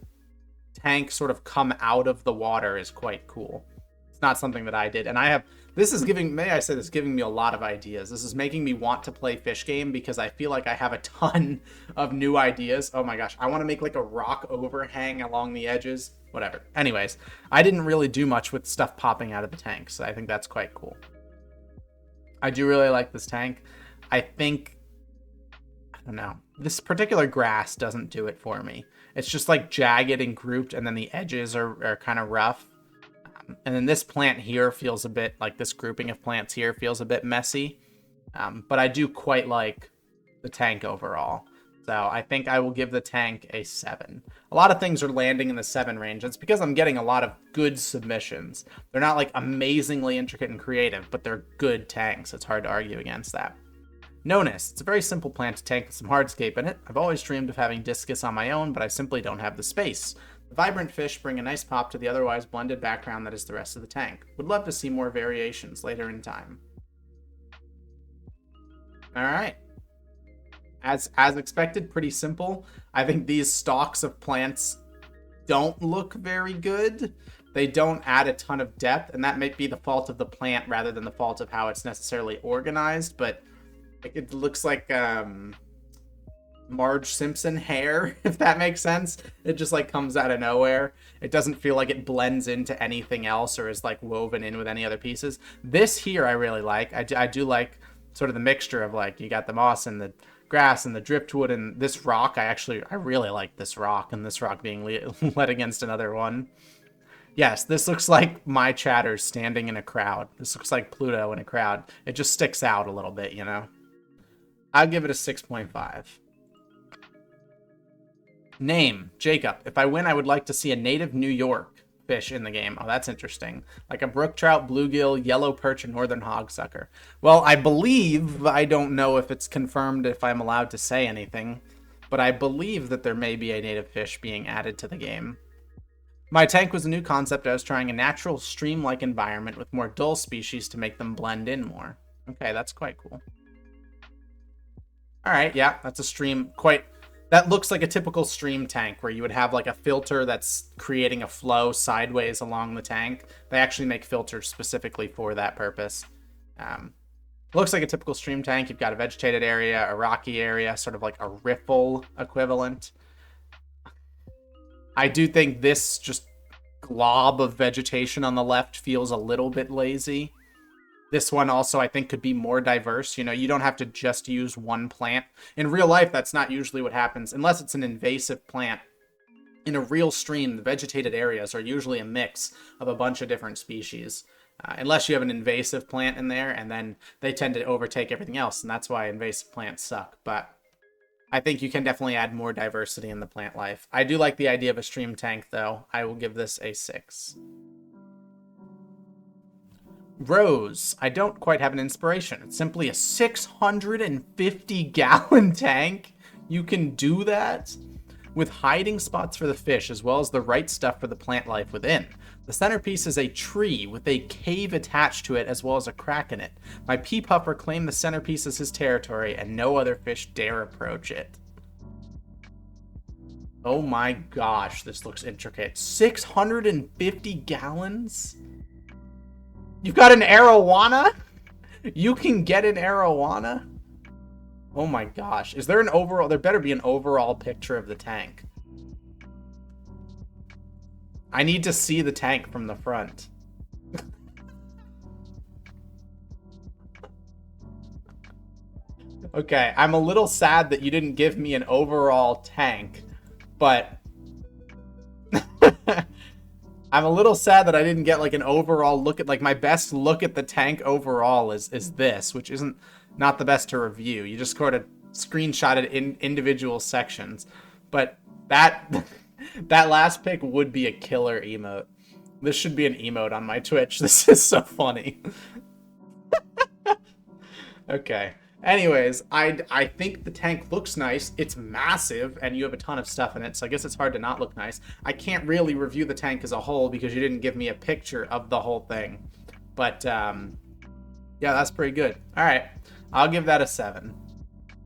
tank sort of come out of the water is quite cool. It's not something that I did, and this is giving, may I say, this is giving me a lot of ideas. This is making me want to play Fish Game because I feel like I have a ton of new ideas. Oh my gosh, I want to make like a rock overhang along the edges. Whatever. Anyways, I didn't really do much with stuff popping out of the tank, so I think that's quite cool. I do really like this tank. I think, I don't know, this particular grass doesn't do it for me. It's just like jagged and grouped, and then the edges are kind of rough. And then this plant here feels a bit like, this grouping of plants here feels a bit messy. But I do quite like the tank overall. So I think I will give the tank a 7. A lot of things are landing in the 7 range. It's because I'm getting a lot of good submissions. They're not like amazingly intricate and creative, but they're good tanks. It's hard to argue against that. Nonus. It's a very simple plant to tank with some hardscape in it. I've always dreamed of having Discus on my own, but I simply don't have the space. The vibrant fish bring a nice pop to the otherwise blended background that is the rest of the tank. Would love to see more variations later in time. Alright. As expected, pretty simple. I think these stalks of plants don't look very good. They don't add a ton of depth, and that may be the fault of the plant rather than the fault of how it's necessarily organized, but it looks like Marge Simpson hair, if that makes sense. It just like comes out of nowhere. It doesn't feel like it blends into anything else or is like woven in with any other pieces. This here I really like. I do like sort of the mixture of like, you got the moss and the grass and the driftwood and this rock. I really like this rock, and this rock being led against another one. Yes, this looks like my chatters standing in a crowd. This looks like Pluto in a crowd. It just sticks out a little bit, you know? I'll give it a 6.5. Name, Jacob. If I win, I would like to see a native New York fish in the game. Oh, that's interesting. Like a brook trout, bluegill, yellow perch, and northern hogsucker. Well, I believe, I don't know if it's confirmed if I'm allowed to say anything, but I believe that there may be a native fish being added to the game. My tank was a new concept. I was trying a natural stream-like environment with more dull species to make them blend in more. Okay, that's quite cool. Alright, yeah, that's a stream. That looks like a typical stream tank where you would have like a filter that's creating a flow sideways along the tank. They actually make filters specifically for that purpose. Looks like a typical stream tank. You've got a vegetated area, a rocky area, sort of like a riffle equivalent. I do think this just glob of vegetation on the left feels a little bit lazy. This one also, I think, could be more diverse. You know, you don't have to just use one plant. In real life, that's not usually what happens, unless it's an invasive plant. In a real stream, the vegetated areas are usually a mix of a bunch of different species. Unless you have an invasive plant in there, and then they tend to overtake everything else, and that's why invasive plants suck. But I think you can definitely add more diversity in the plant life. I do like the idea of a stream tank, though. I will give this a 6. Rose. I don't quite have an inspiration. It's simply a 650-gallon tank. You can do that? With hiding spots for the fish, as well as the right stuff for the plant life within. The centerpiece is a tree with a cave attached to it, as well as a crack in it. My pea puffer claimed the centerpiece as his territory, and no other fish dare approach it. Oh my gosh, this looks intricate. 650 gallons? You've got an arowana? You can get an arowana? Oh my gosh. Is there an overall? There better be an overall picture of the tank. I need to see the tank from the front. Okay, I'm a little sad that you didn't give me an overall tank, but I'm a little sad that I didn't get like an overall look at, like, my best look at the tank overall is this, which isn't not the best to review. You just sort of screenshotted in individual sections, but that That last pick would be a killer emote. This should be an emote on my Twitch. This is so funny. Okay. Anyways, I think the tank looks nice. It's massive, and you have a ton of stuff in it, so I guess it's hard to not look nice. I can't really review the tank as a whole because you didn't give me a picture of the whole thing. But, yeah, that's pretty good. All right. I'll give that a 7.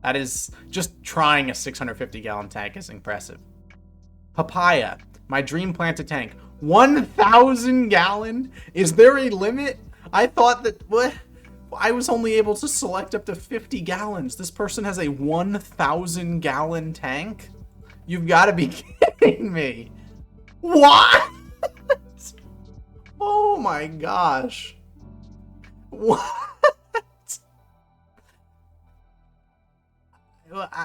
That is, just trying a 650-gallon tank is impressive. Papaya, my dream planted tank. 1,000 gallon? Is there a limit? I thought that, what? I was only able to select up to 50 gallons. This person has a 1,000 gallon tank? You've got to be kidding me. What? Oh my gosh. What? What?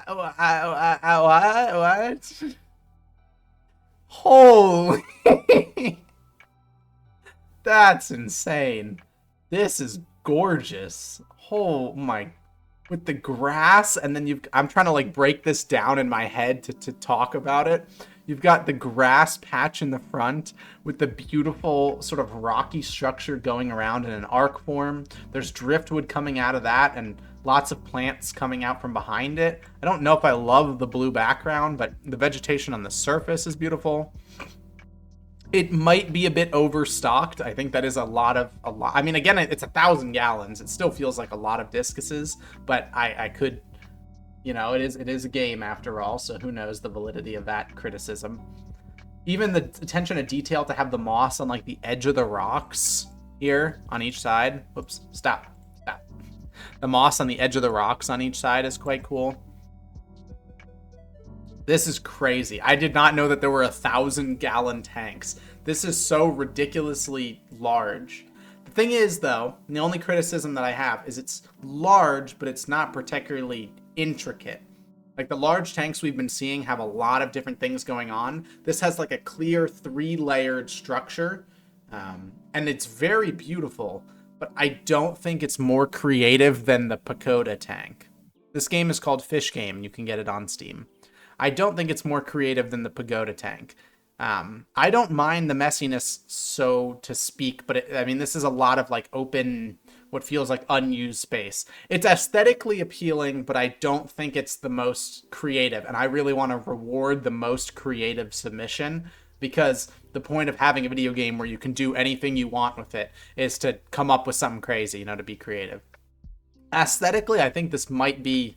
Holy. That's insane. This is gorgeous. Oh my, with the grass, and then I'm trying to like break this down in my head to talk about it. You've got the grass patch in the front with the beautiful sort of rocky structure going around in an arc form. There's driftwood coming out of that and lots of plants coming out from behind it. I don't know if I love the blue background, but the vegetation on the surface is beautiful. It might be a bit overstocked. I think that is a lot. I mean, again, it's 1,000 gallons. It still feels like a lot of discuses, but I could, you know, it is a game after all, so who knows the validity of that criticism. Even the attention to detail to have the moss on like the edge of the rocks here on each side. Whoops, stop. The moss on the edge of the rocks on each side is quite cool. This is crazy. I did not know that there were 1,000 gallon tanks. This is so ridiculously large. The thing is, though, the only criticism that I have is it's large, but it's not particularly intricate. Like the large tanks we've been seeing have a lot of different things going on. This has like a clear 3-layered structure, and it's very beautiful, but I don't think it's more creative than the Pagoda tank. This game is called Fish Game, and you can get it on Steam. I don't think it's more creative than the Pagoda tank. I don't mind the messiness, so to speak, but I mean, this is a lot of like open, what feels like unused space. It's aesthetically appealing, but I don't think it's the most creative. And I really want to reward the most creative submission, because the point of having a video game where you can do anything you want with it is to come up with something crazy, you know, to be creative. Aesthetically, I think this might be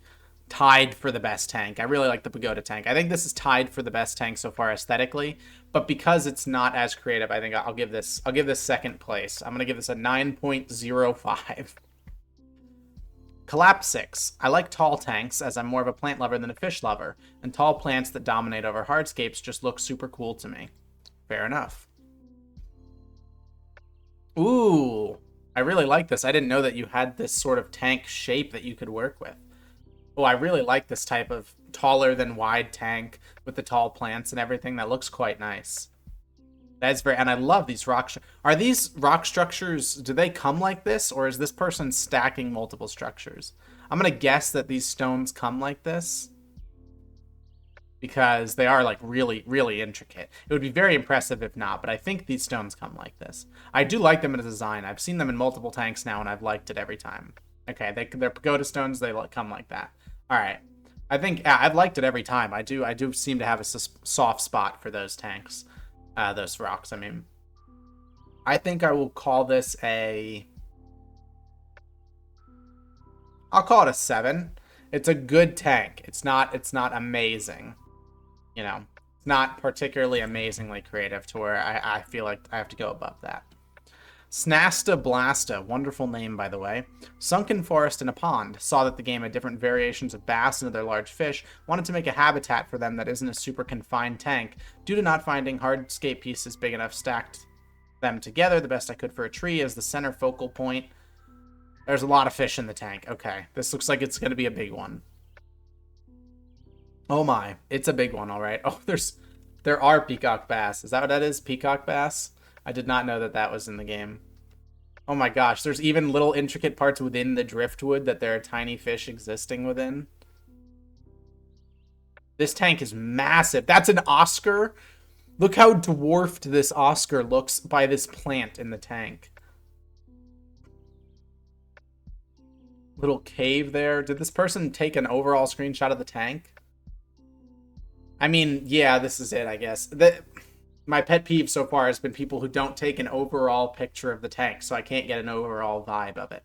tied for the best tank. I really like the Pagoda tank. I think this is tied for the best tank so far aesthetically, but because it's not as creative, I think I'll give this second place. I'm going to give this a 9.05. Collapse 6. I like tall tanks as I'm more of a plant lover than a fish lover, and tall plants that dominate over hardscapes just look super cool to me. Fair enough. Ooh, I really like this. I didn't know that you had this sort of tank shape that you could work with. Oh, I really like this type of taller than wide tank with the tall plants and everything. That looks quite nice. That's very, and I love these rock. Are these rock structures, do they come like this, or is this person stacking multiple structures? I'm going to guess that these stones come like this, because they are like really, really intricate. It would be very impressive if not, but I think these stones come like this. I do like them in a design. I've seen them in multiple tanks now, and I've liked it every time. Okay, they're pagoda stones. They come like that. All right. I think I've liked it every time. I do seem to have a soft spot for those tanks, those rocks. I mean, I think I will call this I'll call it a 7. It's a good tank. It's not amazing. You know, it's not particularly amazingly creative to where I feel like I have to go above that. Snasta Blasta, wonderful name by the way. Sunken forest in a pond, saw that the game had different variations of bass and other large fish, wanted to make a habitat for them that isn't a super confined tank. Due to not finding hardscape pieces big enough, stacked them together the best I could for a tree as the center focal point. There's a lot of fish in the tank. Okay, this looks like it's going to be a big one. Oh my, it's a big one, all right. Oh, there are peacock bass. Is that what that is? Peacock bass? I did not know that that was in the game. Oh my gosh, there's even little intricate parts within the driftwood that there are tiny fish existing within. This tank is massive. That's an Oscar. Look how dwarfed this Oscar looks by this plant in the tank. Little cave there. Did this person take an overall screenshot of the tank? I mean, yeah, this is it, I guess. My pet peeve so far has been people who don't take an overall picture of the tank, so I can't get an overall vibe of it.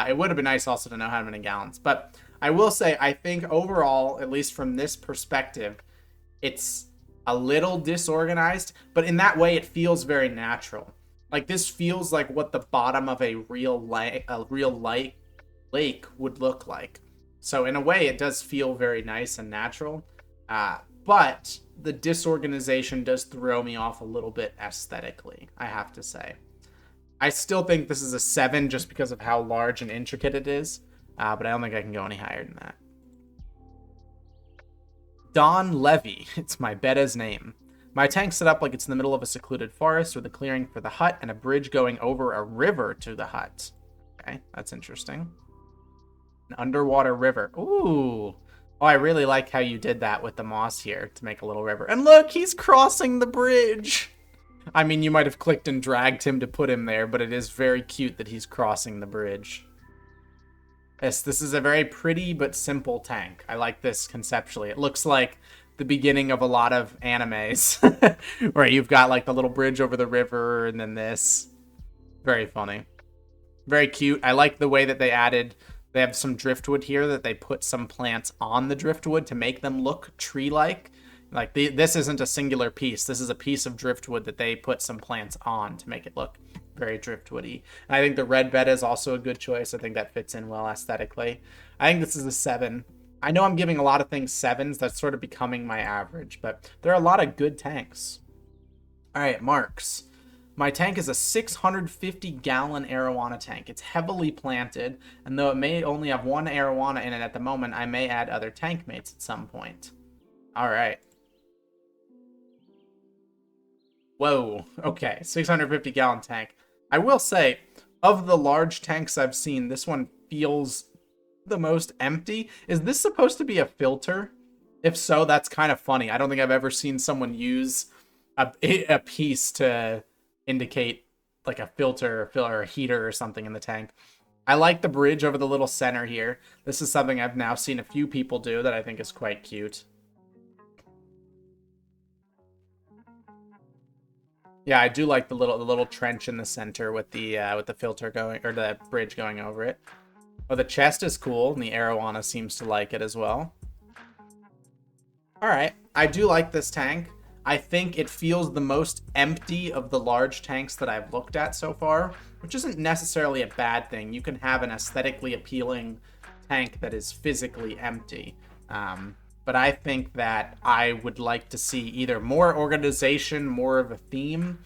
It would have been nice also to know how many gallons. But I will say, I think overall, at least from this perspective, it's a little disorganized, but in that way, it feels very natural. Like, this feels like what the bottom of a real lake would look like. So in a way, it does feel very nice and natural. But the disorganization does throw me off a little bit aesthetically, I have to say. I still think this is a 7 just because of how large and intricate it is. But I don't think I can go any higher than that. Don Levy. It's my betta's name. My tank's set up like it's in the middle of a secluded forest with a clearing for the hut and a bridge going over a river to the hut. Okay, that's interesting. An underwater river. Ooh. Oh, I really like how you did that with the moss here to make a little river. And look, he's crossing the bridge. I mean, you might have clicked and dragged him to put him there, but it is very cute that he's crossing the bridge. Yes, this is a very pretty but simple tank. I like this conceptually. It looks like the beginning of a lot of animes where you've got like the little bridge over the river and then this. Very funny. Very cute. I like the way that they have some driftwood here that they put some plants on the driftwood to make them look tree-like. Like this isn't a singular piece. This is a piece of driftwood that they put some plants on to make it look very driftwoody. And I think the red bed is also a good choice. I think that fits in well aesthetically. I think this is a 7. I know I'm giving a lot of things 7s. That's sort of becoming my average, but there are a lot of good tanks. All right, marks. My tank is a 650-gallon arowana tank. It's heavily planted, and though it may only have one arowana in it at the moment, I may add other tank mates at some point. All right. Whoa. Okay, 650-gallon tank. I will say, of the large tanks I've seen, this one feels the most empty. Is this supposed to be a filter? If so, that's kind of funny. I don't think I've ever seen someone use a piece to indicate like a filter or a heater or something in the tank. I like the bridge over the little center here. This is something I've now seen a few people do that I think is quite cute. Yeah, I do like the little trench in the center with the filter going, or the bridge going over it. Oh, the chest is cool, and the arowana seems to like it as well. All right, I do like this tank. I think it feels the most empty of the large tanks that I've looked at so far, which isn't necessarily a bad thing. You can have an aesthetically appealing tank that is physically empty. But I think that I would like to see either more organization, more of a theme,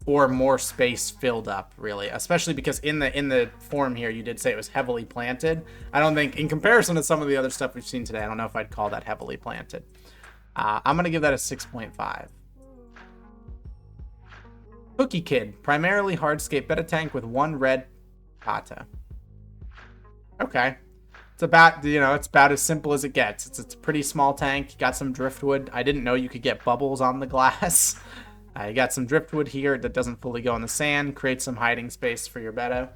or more space filled up, really. Especially because in the form here, you did say it was heavily planted. I don't think, in comparison to some of the other stuff we've seen today, I don't know if I'd call that heavily planted. I'm going to give that a 6.5. Cookie Kid, primarily hardscape beta tank with one red kata. Okay. It's about, it's about as simple as it gets. It's a pretty small tank. You got some driftwood. I didn't know you could get bubbles on the glass. You got some driftwood here that doesn't fully go in the sand. Create some hiding space for your betta.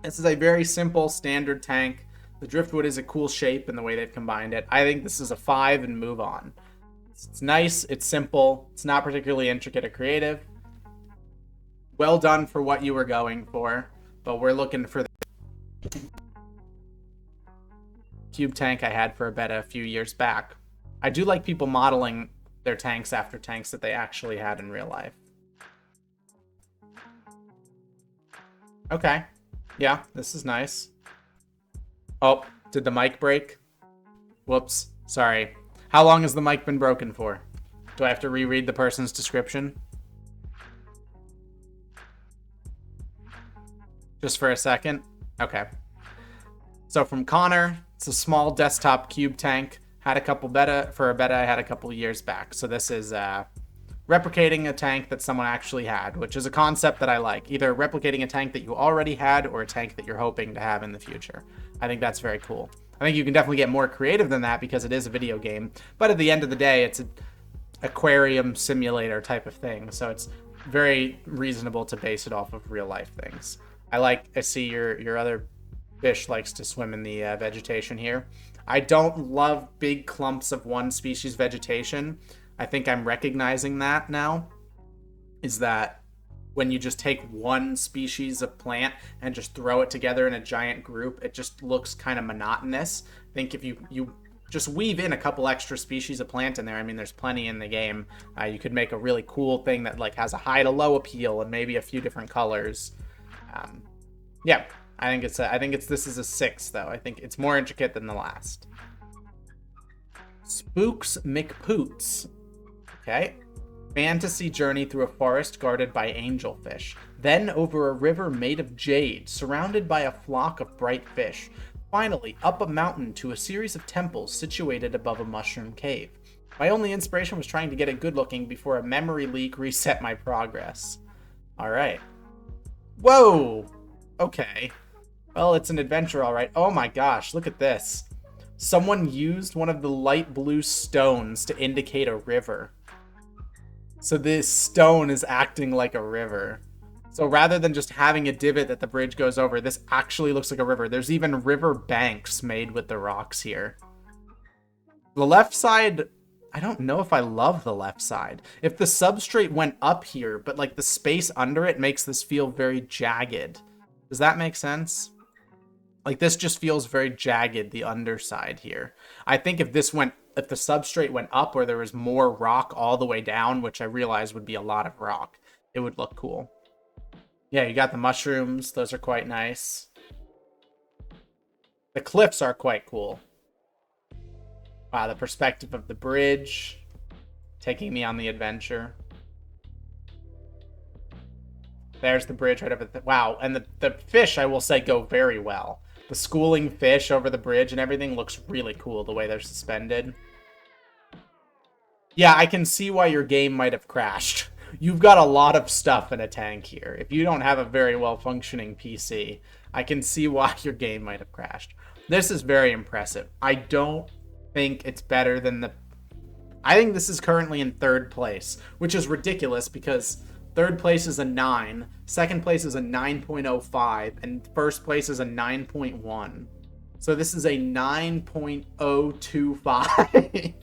This is a very simple, standard tank. The driftwood is a cool shape in the way they've combined it. I think this is a 5 and move on. It's nice. It's simple. It's not particularly intricate or creative. Well done for what you were going for. But we're looking for the cube tank I had for a betta a few years back. I do like people modeling their tanks after tanks that they actually had in real life. Okay. Yeah, this is nice. Oh, did the mic break? Whoops. Sorry. How long has the mic been broken for? Do I have to reread the person's description? Just for a second? Okay. So from Connor, it's a small desktop cube tank. Had a couple betta I had a couple years back. So this is replicating a tank that someone actually had, which is a concept that I like. Either replicating a tank that you already had or a tank that you're hoping to have in the future. I think that's very cool. I think you can definitely get more creative than that because it is a video game. But at the end of the day, it's aquarium simulator type of thing. So it's very reasonable to base it off of real life things. I see your other fish likes to swim in the vegetation here. I don't love big clumps of one species vegetation. I think I'm recognizing that now. Is that when you just take one species of plant and just throw it together in a giant group, it just looks kind of monotonous. I think if you just weave in a couple extra species of plant in there, I mean, there's plenty in the game. You could make a really cool thing that like has a high to low appeal and maybe a few different colors. Yeah, I think this is a 6 though. I think it's more intricate than the last. Spooks McPoots. Okay. Fantasy journey through a forest guarded by angelfish. Then over a river made of jade, surrounded by a flock of bright fish. Finally, up a mountain to a series of temples situated above a mushroom cave. My only inspiration was trying to get it good looking before a memory leak reset my progress. Alright. Whoa! Okay. Well, it's an adventure, alright. Oh my gosh, look at this. Someone used one of the light blue stones to indicate a river. So this stone is acting like a river. So rather than just having a divot that the bridge goes over, this actually looks like a river. There's even river banks made with the rocks here. The left side, I don't know if I love the left side. If the substrate went up here, but like the space under it makes this feel very jagged. Does that make sense? Like this just feels very jagged, the underside here. I think if the substrate went up or there was more rock all the way down, which I realize would be a lot of rock, it would look cool. Yeah, you got the mushrooms. Those are quite nice. The cliffs are quite cool. Wow, the perspective of the bridge. Taking me on the adventure. There's the bridge right over wow, and the fish, I will say, go very well. The schooling fish over the bridge and everything looks really cool, the way they're suspended. Yeah, I can see why your game might have crashed. You've got a lot of stuff in a tank here. If you don't have a very well-functioning PC, I can see why your game might have crashed. This is very impressive. I don't think it's better than I think this is currently in 3rd place, which is ridiculous because 3rd place is a 9, 2nd place is a 9.05, and 1st place is a 9.1. So this is a 9.025.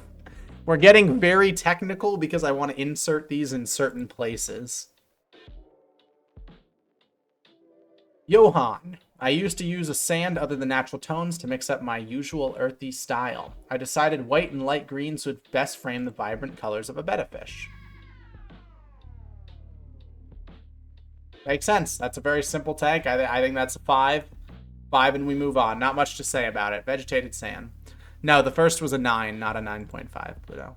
We're getting very technical because I want to insert these in certain places. Johann. I used to use a sand other than natural tones to mix up my usual earthy style. I decided white and light greens would best frame the vibrant colors of a betta fish. Makes sense. That's a very simple tank. I think that's a 5. 5 and we move on. Not much to say about it. Vegetated sand. No, the first was a 9, not a 9.5, Pluto.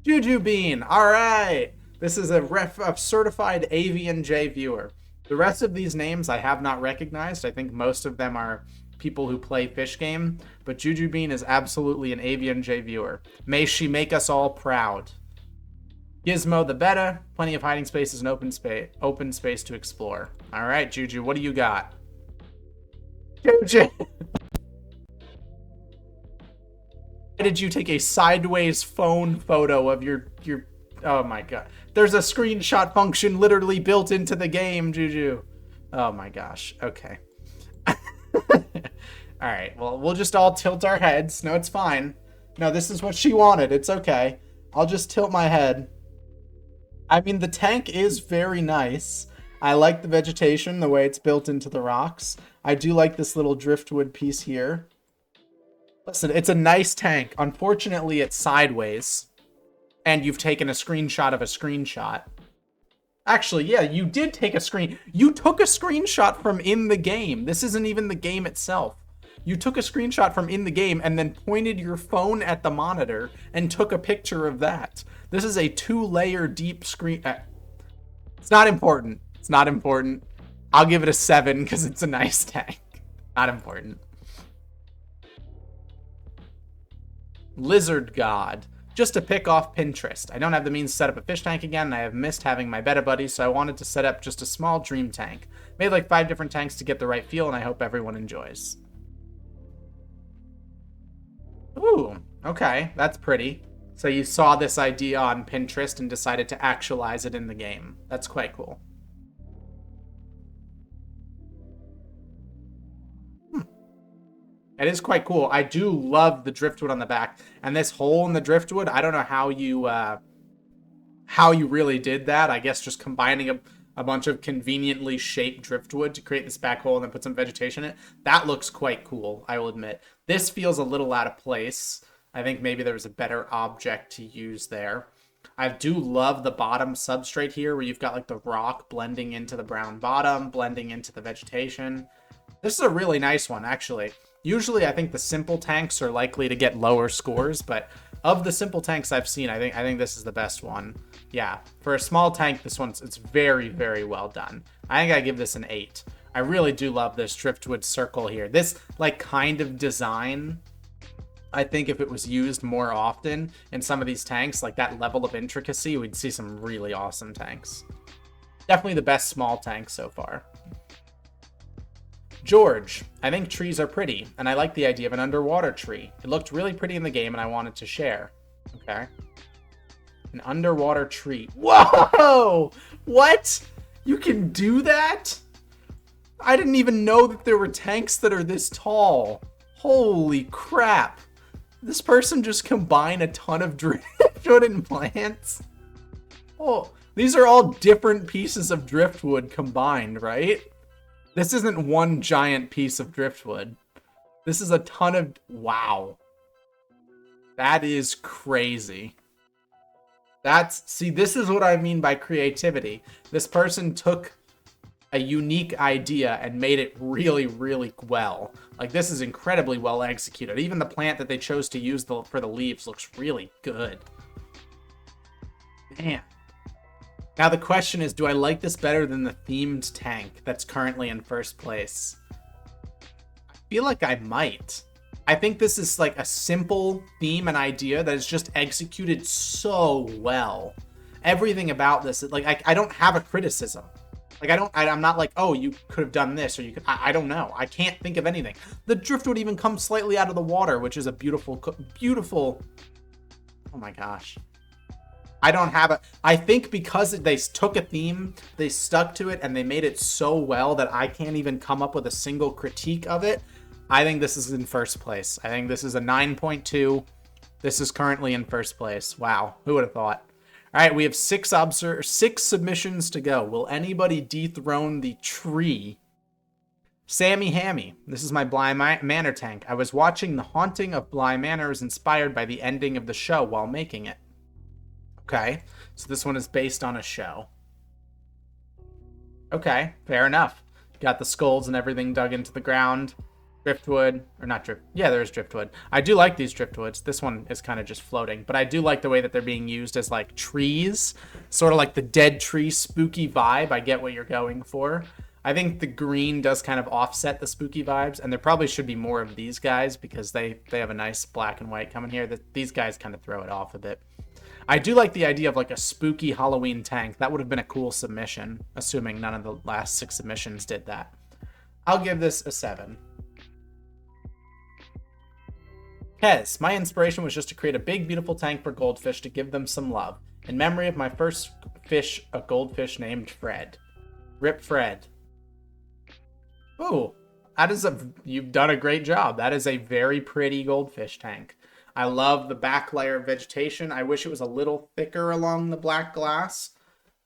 Juju Bean. All right. This is a certified AVNJ viewer. The rest of these names I have not recognized. I think most of them are people who play Fish Game, but Juju Bean is absolutely an AVNJ viewer. May she make us all proud. Gizmo the betta. Plenty of hiding spaces and open space to explore. All right, Juju, what do you got? Juju. Why did you take a sideways phone photo of your oh my god. There's a screenshot function literally built into the game, Juju. Oh my gosh. Okay. Alright, well, we'll just all tilt our heads. No, it's fine. No, this is what she wanted. It's okay. I'll just tilt my head. I mean, the tank is very nice. I like the vegetation, the way it's built into the rocks. I do like this little driftwood piece here. Listen, it's a nice tank. Unfortunately, it's sideways. And you've taken a screenshot of a screenshot. Actually, yeah, you did take a screen. You took a screenshot from in the game. This isn't even the game itself. You took a screenshot from in the game and then pointed your phone at the monitor and took a picture of that. This is a 2-layer deep screen. It's not important. It's not important. I'll give it a 7 because it's a nice tank. Not important. Lizard God. Just to pick off Pinterest. I don't have the means to set up a fish tank again, and I have missed having my betta buddies, so I wanted to set up just a small dream tank. Made like 5 different tanks to get the right feel, and I hope everyone enjoys. Ooh, okay, that's pretty. So you saw this idea on Pinterest and decided to actualize it in the game. That's quite cool. It is quite cool. I do love the driftwood on the back. And this hole in the driftwood, I don't know how you really did that. I guess just combining a bunch of conveniently shaped driftwood to create this back hole and then put some vegetation in it. That looks quite cool, I will admit. This feels a little out of place. I think maybe there was a better object to use there. I do love the bottom substrate here where you've got like the rock blending into the brown bottom, blending into the vegetation. This is a really nice one, actually. Usually I think the simple tanks are likely to get lower scores, but of the simple tanks I've seen, I think this is the best one. Yeah, for a small tank, it's very, very well done. I think I give this an 8. I really do love this driftwood circle here. This like kind of design, I think if it was used more often in some of these tanks, like that level of intricacy, we'd see some really awesome tanks. Definitely the best small tank so far. George, I think trees are pretty, and I like the idea of an underwater tree. It looked really pretty in the game, and I wanted to share. Okay. An underwater tree. Whoa! What? You can do that? I didn't even know that there were tanks that are this tall. Holy crap. This person just combined a ton of driftwood and plants. Oh, these are all different pieces of driftwood combined, right? This isn't one giant piece of driftwood. This is a ton of... Wow. That is crazy. See, this is what I mean by creativity. This person took a unique idea and made it really, really well. Like, this is incredibly well executed. Even the plant that they chose to use for the leaves looks really good. Damn. Now the question is, do I like this better than the themed tank that's currently in first place? I feel like I might. I think this is like a simple theme and idea that is just executed so well. Everything about this, like I don't have a criticism. Like I'm not like, oh, you could have done this, or you could, I don't know. I can't think of anything. The driftwood even comes slightly out of the water, which is a beautiful, oh my gosh. I think because they took a theme, they stuck to it, and they made it so well that I can't even come up with a single critique of it. I think this is in first place. I think this is a 9.2. This is currently in first place. Wow, who would have thought? All right, we have 6 submissions to go. Will anybody dethrone the tree? Sammy Hammy, this is my Bly Manor tank. I was watching The Haunting of Bly Manor, was inspired by the ending of the show while making it. Okay, so this one is based on a show. Okay, fair enough. Got the skulls and everything dug into the ground. Driftwood, or not drift. Yeah, there is driftwood. I do like these driftwoods. This one is kind of just floating, but I do like the way that they're being used as like trees, sort of like the dead tree spooky vibe. I get what you're going for. I think the green does kind of offset the spooky vibes, and there probably should be more of these guys because they have a nice black and white coming here. These guys kind of throw it off a bit. I do like the idea of like a spooky Halloween tank. That would have been a cool submission, assuming none of the last 6 submissions did that. I'll give this a 7. Kez, my inspiration was just to create a big, beautiful tank for goldfish to give them some love. In memory of my first fish, a goldfish named Fred. Rip Fred. Ooh, you've done a great job. That is a very pretty goldfish tank. I love the back layer of vegetation. I wish it was a little thicker along the black glass.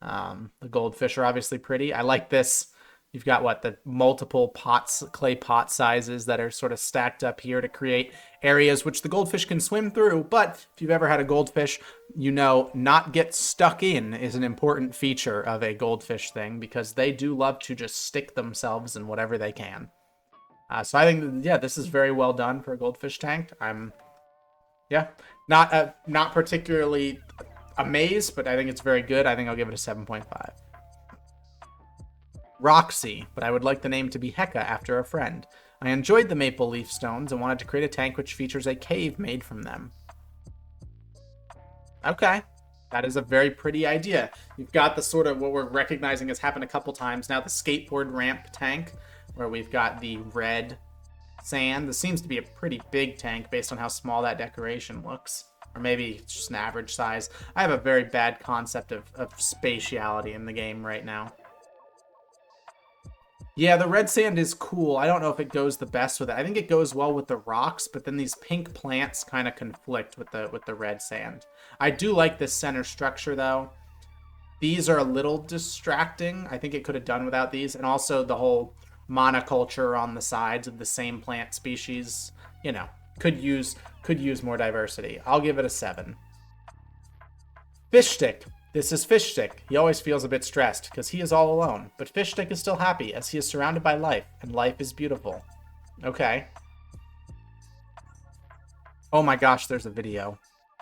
The goldfish are obviously pretty. I like this. You've got the multiple pots, clay pot sizes that are sort of stacked up here to create areas which the goldfish can swim through. But if you've ever had a goldfish, you know not get stuck in is an important feature of a goldfish thing because they do love to just stick themselves in whatever they can. So I think, yeah, this is very well done for a goldfish tank. Yeah, not particularly amazed, but I think it's very good. I think I'll give it a 7.5. Roxy, but I would like the name to be Heka after a friend. I enjoyed the maple leaf stones and wanted to create a tank which features a cave made from them. Okay, that is a very pretty idea. You've got the sort of what we're recognizing has happened a couple times now, the skateboard ramp tank, where we've got the red sand. This seems to be a pretty big tank based on how small that decoration looks. Or maybe it's just an average size. I have a very bad concept of spatiality in the game right now. Yeah, the red sand is cool. I don't know if it goes the best with it. I think it goes well with the rocks, but then these pink plants kind of conflict with the red sand. I do like this center structure, though. These are a little distracting. I think it could have done without these. And also the whole monoculture on the sides of the same plant species, you know, could use more diversity. I'll give it a 7. Fish stick. This is Fish Stick. He always feels a bit stressed because he is all alone, but Fish Stick is still happy as he is surrounded by life, and life is beautiful. Okay. Oh my gosh, there's a video.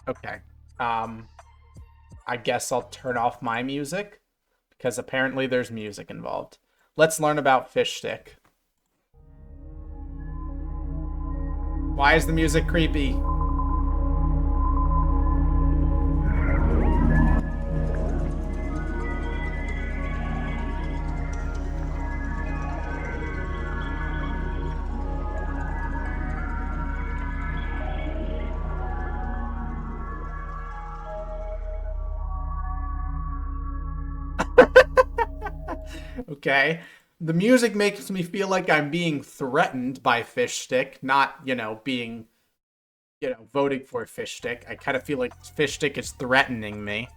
Okay. I guess I'll turn off my music because apparently there's music involved. Let's learn about Fish Stick. Why is the music creepy? Okay. The music makes me feel like I'm being threatened by Fish Stick, not, being, voting for Fish Stick. I kind of feel like Fish Stick is threatening me.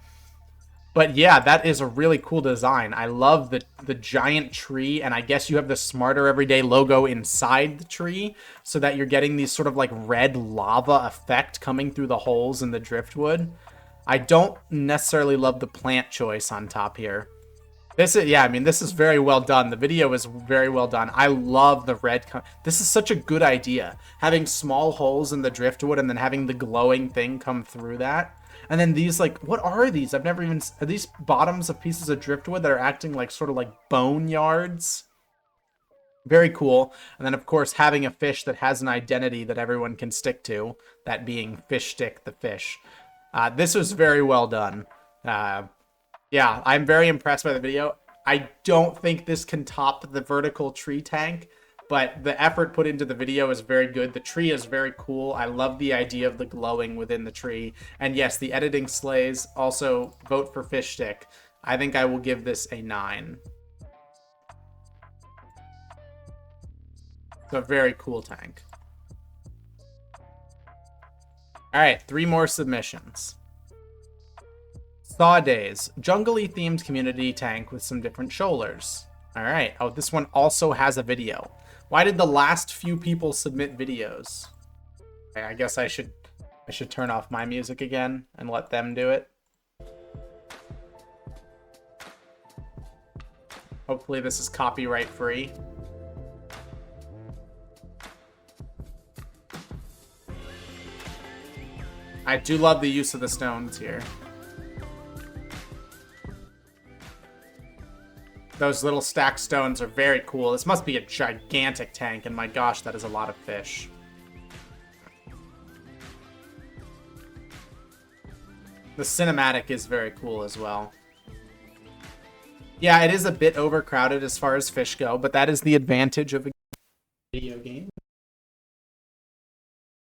But yeah, that is a really cool design. I love the giant tree, and I guess you have the Smarter Everyday logo inside the tree, so that you're getting these sort of like red lava effect coming through the holes in the driftwood. I don't necessarily love the plant choice on top here. This is very well done. The video is very well done. I love the red. This is such a good idea. Having small holes in the driftwood and then having the glowing thing come through that. And then these, like, what are these? I've never even... Are these bottoms of pieces of driftwood that are acting like sort of like boneyards? Very cool. And then, of course, having a fish that has an identity that everyone can stick to. That being Fish Stick the fish. This was very well done. Yeah, I'm very impressed by the video. I don't think this can top the vertical tree tank, but the effort put into the video is very good. The tree is very cool. I love the idea of the glowing within the tree. And yes, the editing slays. Also, vote for Fish Stick. I think I will give this a 9. It's a very cool tank. All right, 3 more submissions. Thaw Days, jungly themed community tank with some different shoalers. All right. Oh, this one also has a video. Why did the last few people submit videos? Okay, I guess I should turn off my music again and let them do it. Hopefully this is copyright free. I do love the use of the stones here. Those little stacked stones are very cool. This must be a gigantic tank, and my gosh, that is a lot of fish. The cinematic is very cool as well. Yeah, it is a bit overcrowded as far as fish go, but that is the advantage of a video game.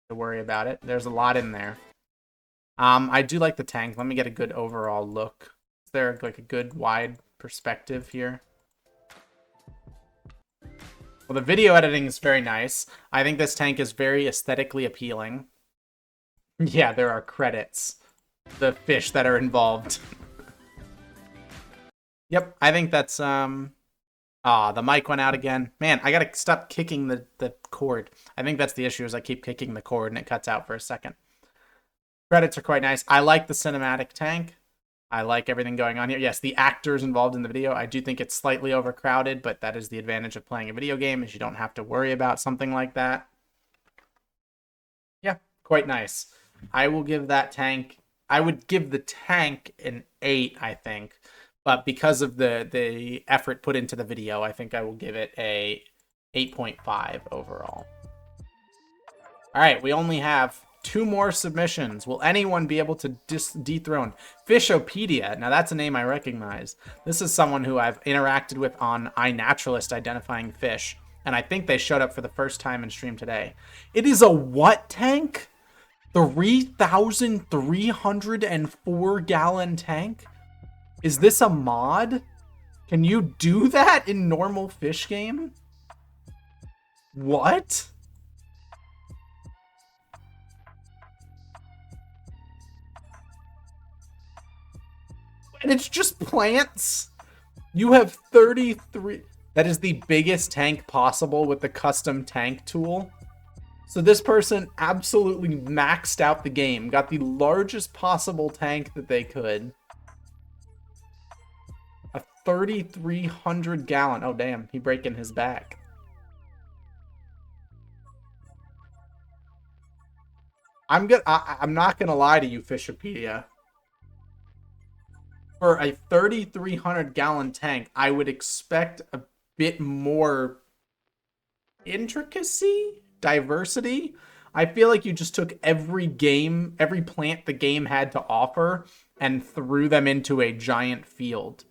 Don't worry about it. There's a lot in there. I do like the tank. Let me get a good overall look. Is there like a good wide perspective here? Well, the video editing is very nice. I think this tank is very aesthetically appealing. Yeah, there are credits. The fish that are involved. Yep, I think that's the mic went out again. Man, I gotta stop kicking the cord. I think that's the issue, is I keep kicking the cord and it cuts out for a second. Credits are quite nice. I like the cinematic tank. I like everything going on here. Yes, the actors involved in the video. I do think it's slightly overcrowded, but that is the advantage of playing a video game, is you don't have to worry about something like that. Yeah, quite nice. I will give that tank... I would give the tank an 8, I think. But because of the effort put into the video, I think I will give it a 8.5 overall. All right, we only have 2 more submissions. Will anyone be able to dethrone Fishopedia? Now that's a name I recognize. This is someone who I've interacted with on iNaturalist identifying fish, and I think they showed up for the first time in stream today. It is a what tank? 3,304 gallon tank? Is this a mod? Can you do that in normal fish game? What? And it's just plants? You have 33... That is the biggest tank possible with the custom tank tool. So this person absolutely maxed out the game. Got the largest possible tank that they could. A 3,300 gallon. Oh, damn. He breaking his back. I'm not gonna lie to you, Fishopedia. For a 3,300 gallon tank, I would expect a bit more intricacy, diversity. I feel like you just took every plant the game had to offer and threw them into a giant field.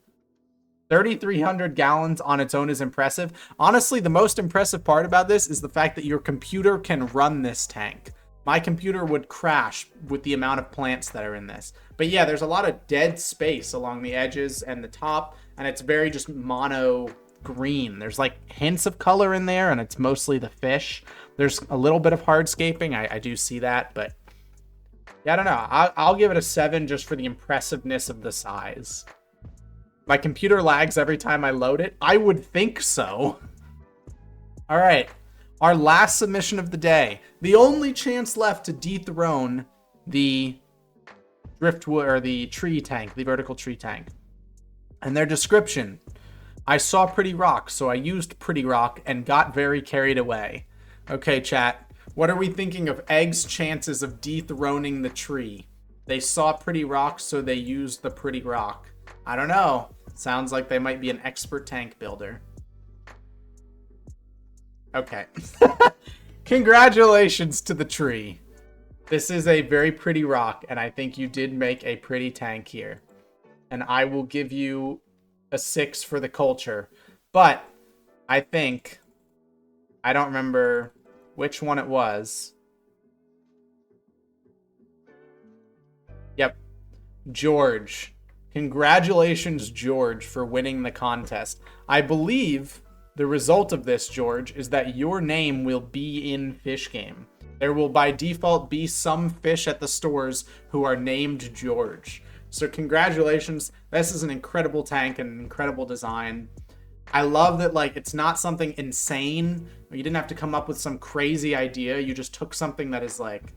3,300 gallons on its own is impressive. Honestly, the most impressive part about this is the fact that your computer can run this tank. My computer would crash with the amount of plants that are in this. But yeah, there's a lot of dead space along the edges and the top, and it's very just mono green. There's like hints of color in there, and it's mostly the fish. There's a little bit of hardscaping. I do see that, but yeah, I don't know. I'll give it a 7 just for the impressiveness of the size. My computer lags every time I load it. I would think so. All right. Our last submission of the day. The only chance left to dethrone the driftwood or the tree tank, the vertical tree tank. And their description: I saw pretty rock, so I used pretty rock and got very carried away. Okay, chat. What are we thinking of Egg's chances of dethroning the tree? They saw pretty rock, so they used the pretty rock. I don't know. Sounds like they might be an expert tank builder. Okay. Congratulations to the tree. This is a very pretty rock, and I think you did make a pretty tank here. And I will give you a 6 for the culture. But I think... I don't remember which one it was. Yep. George. Congratulations, George, for winning the contest. I believe... the result of this, George, is that your name will be in Fish Game. There will by default be some fish at the stores who are named George. So congratulations. This is an incredible tank and an incredible design. I love that, like, it's not something insane. You didn't have to come up with some crazy idea. You just took something that is like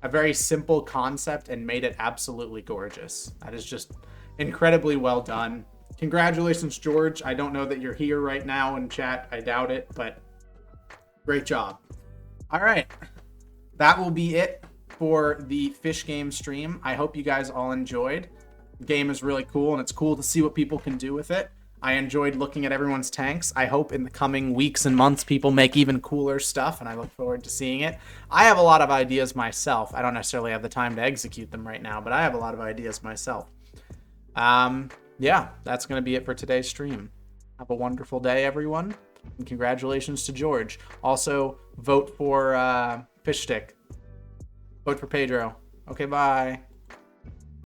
a very simple concept and made it absolutely gorgeous. That is just incredibly well done. Congratulations, George. I don't know that you're here right now in chat. I doubt it, but great job. All right. That will be it for the Fish Game stream. I hope you guys all enjoyed. The game is really cool, and it's cool to see what people can do with it. I enjoyed looking at everyone's tanks. I hope in the coming weeks and months people make even cooler stuff, and I look forward to seeing it. I have a lot of ideas myself. I don't necessarily have the time to execute them right now, but I have a lot of ideas myself. Yeah, that's going to be it for today's stream. Have a wonderful day, everyone. And congratulations to George. Also, vote for Fish Stick. Vote for Pedro. Okay, bye.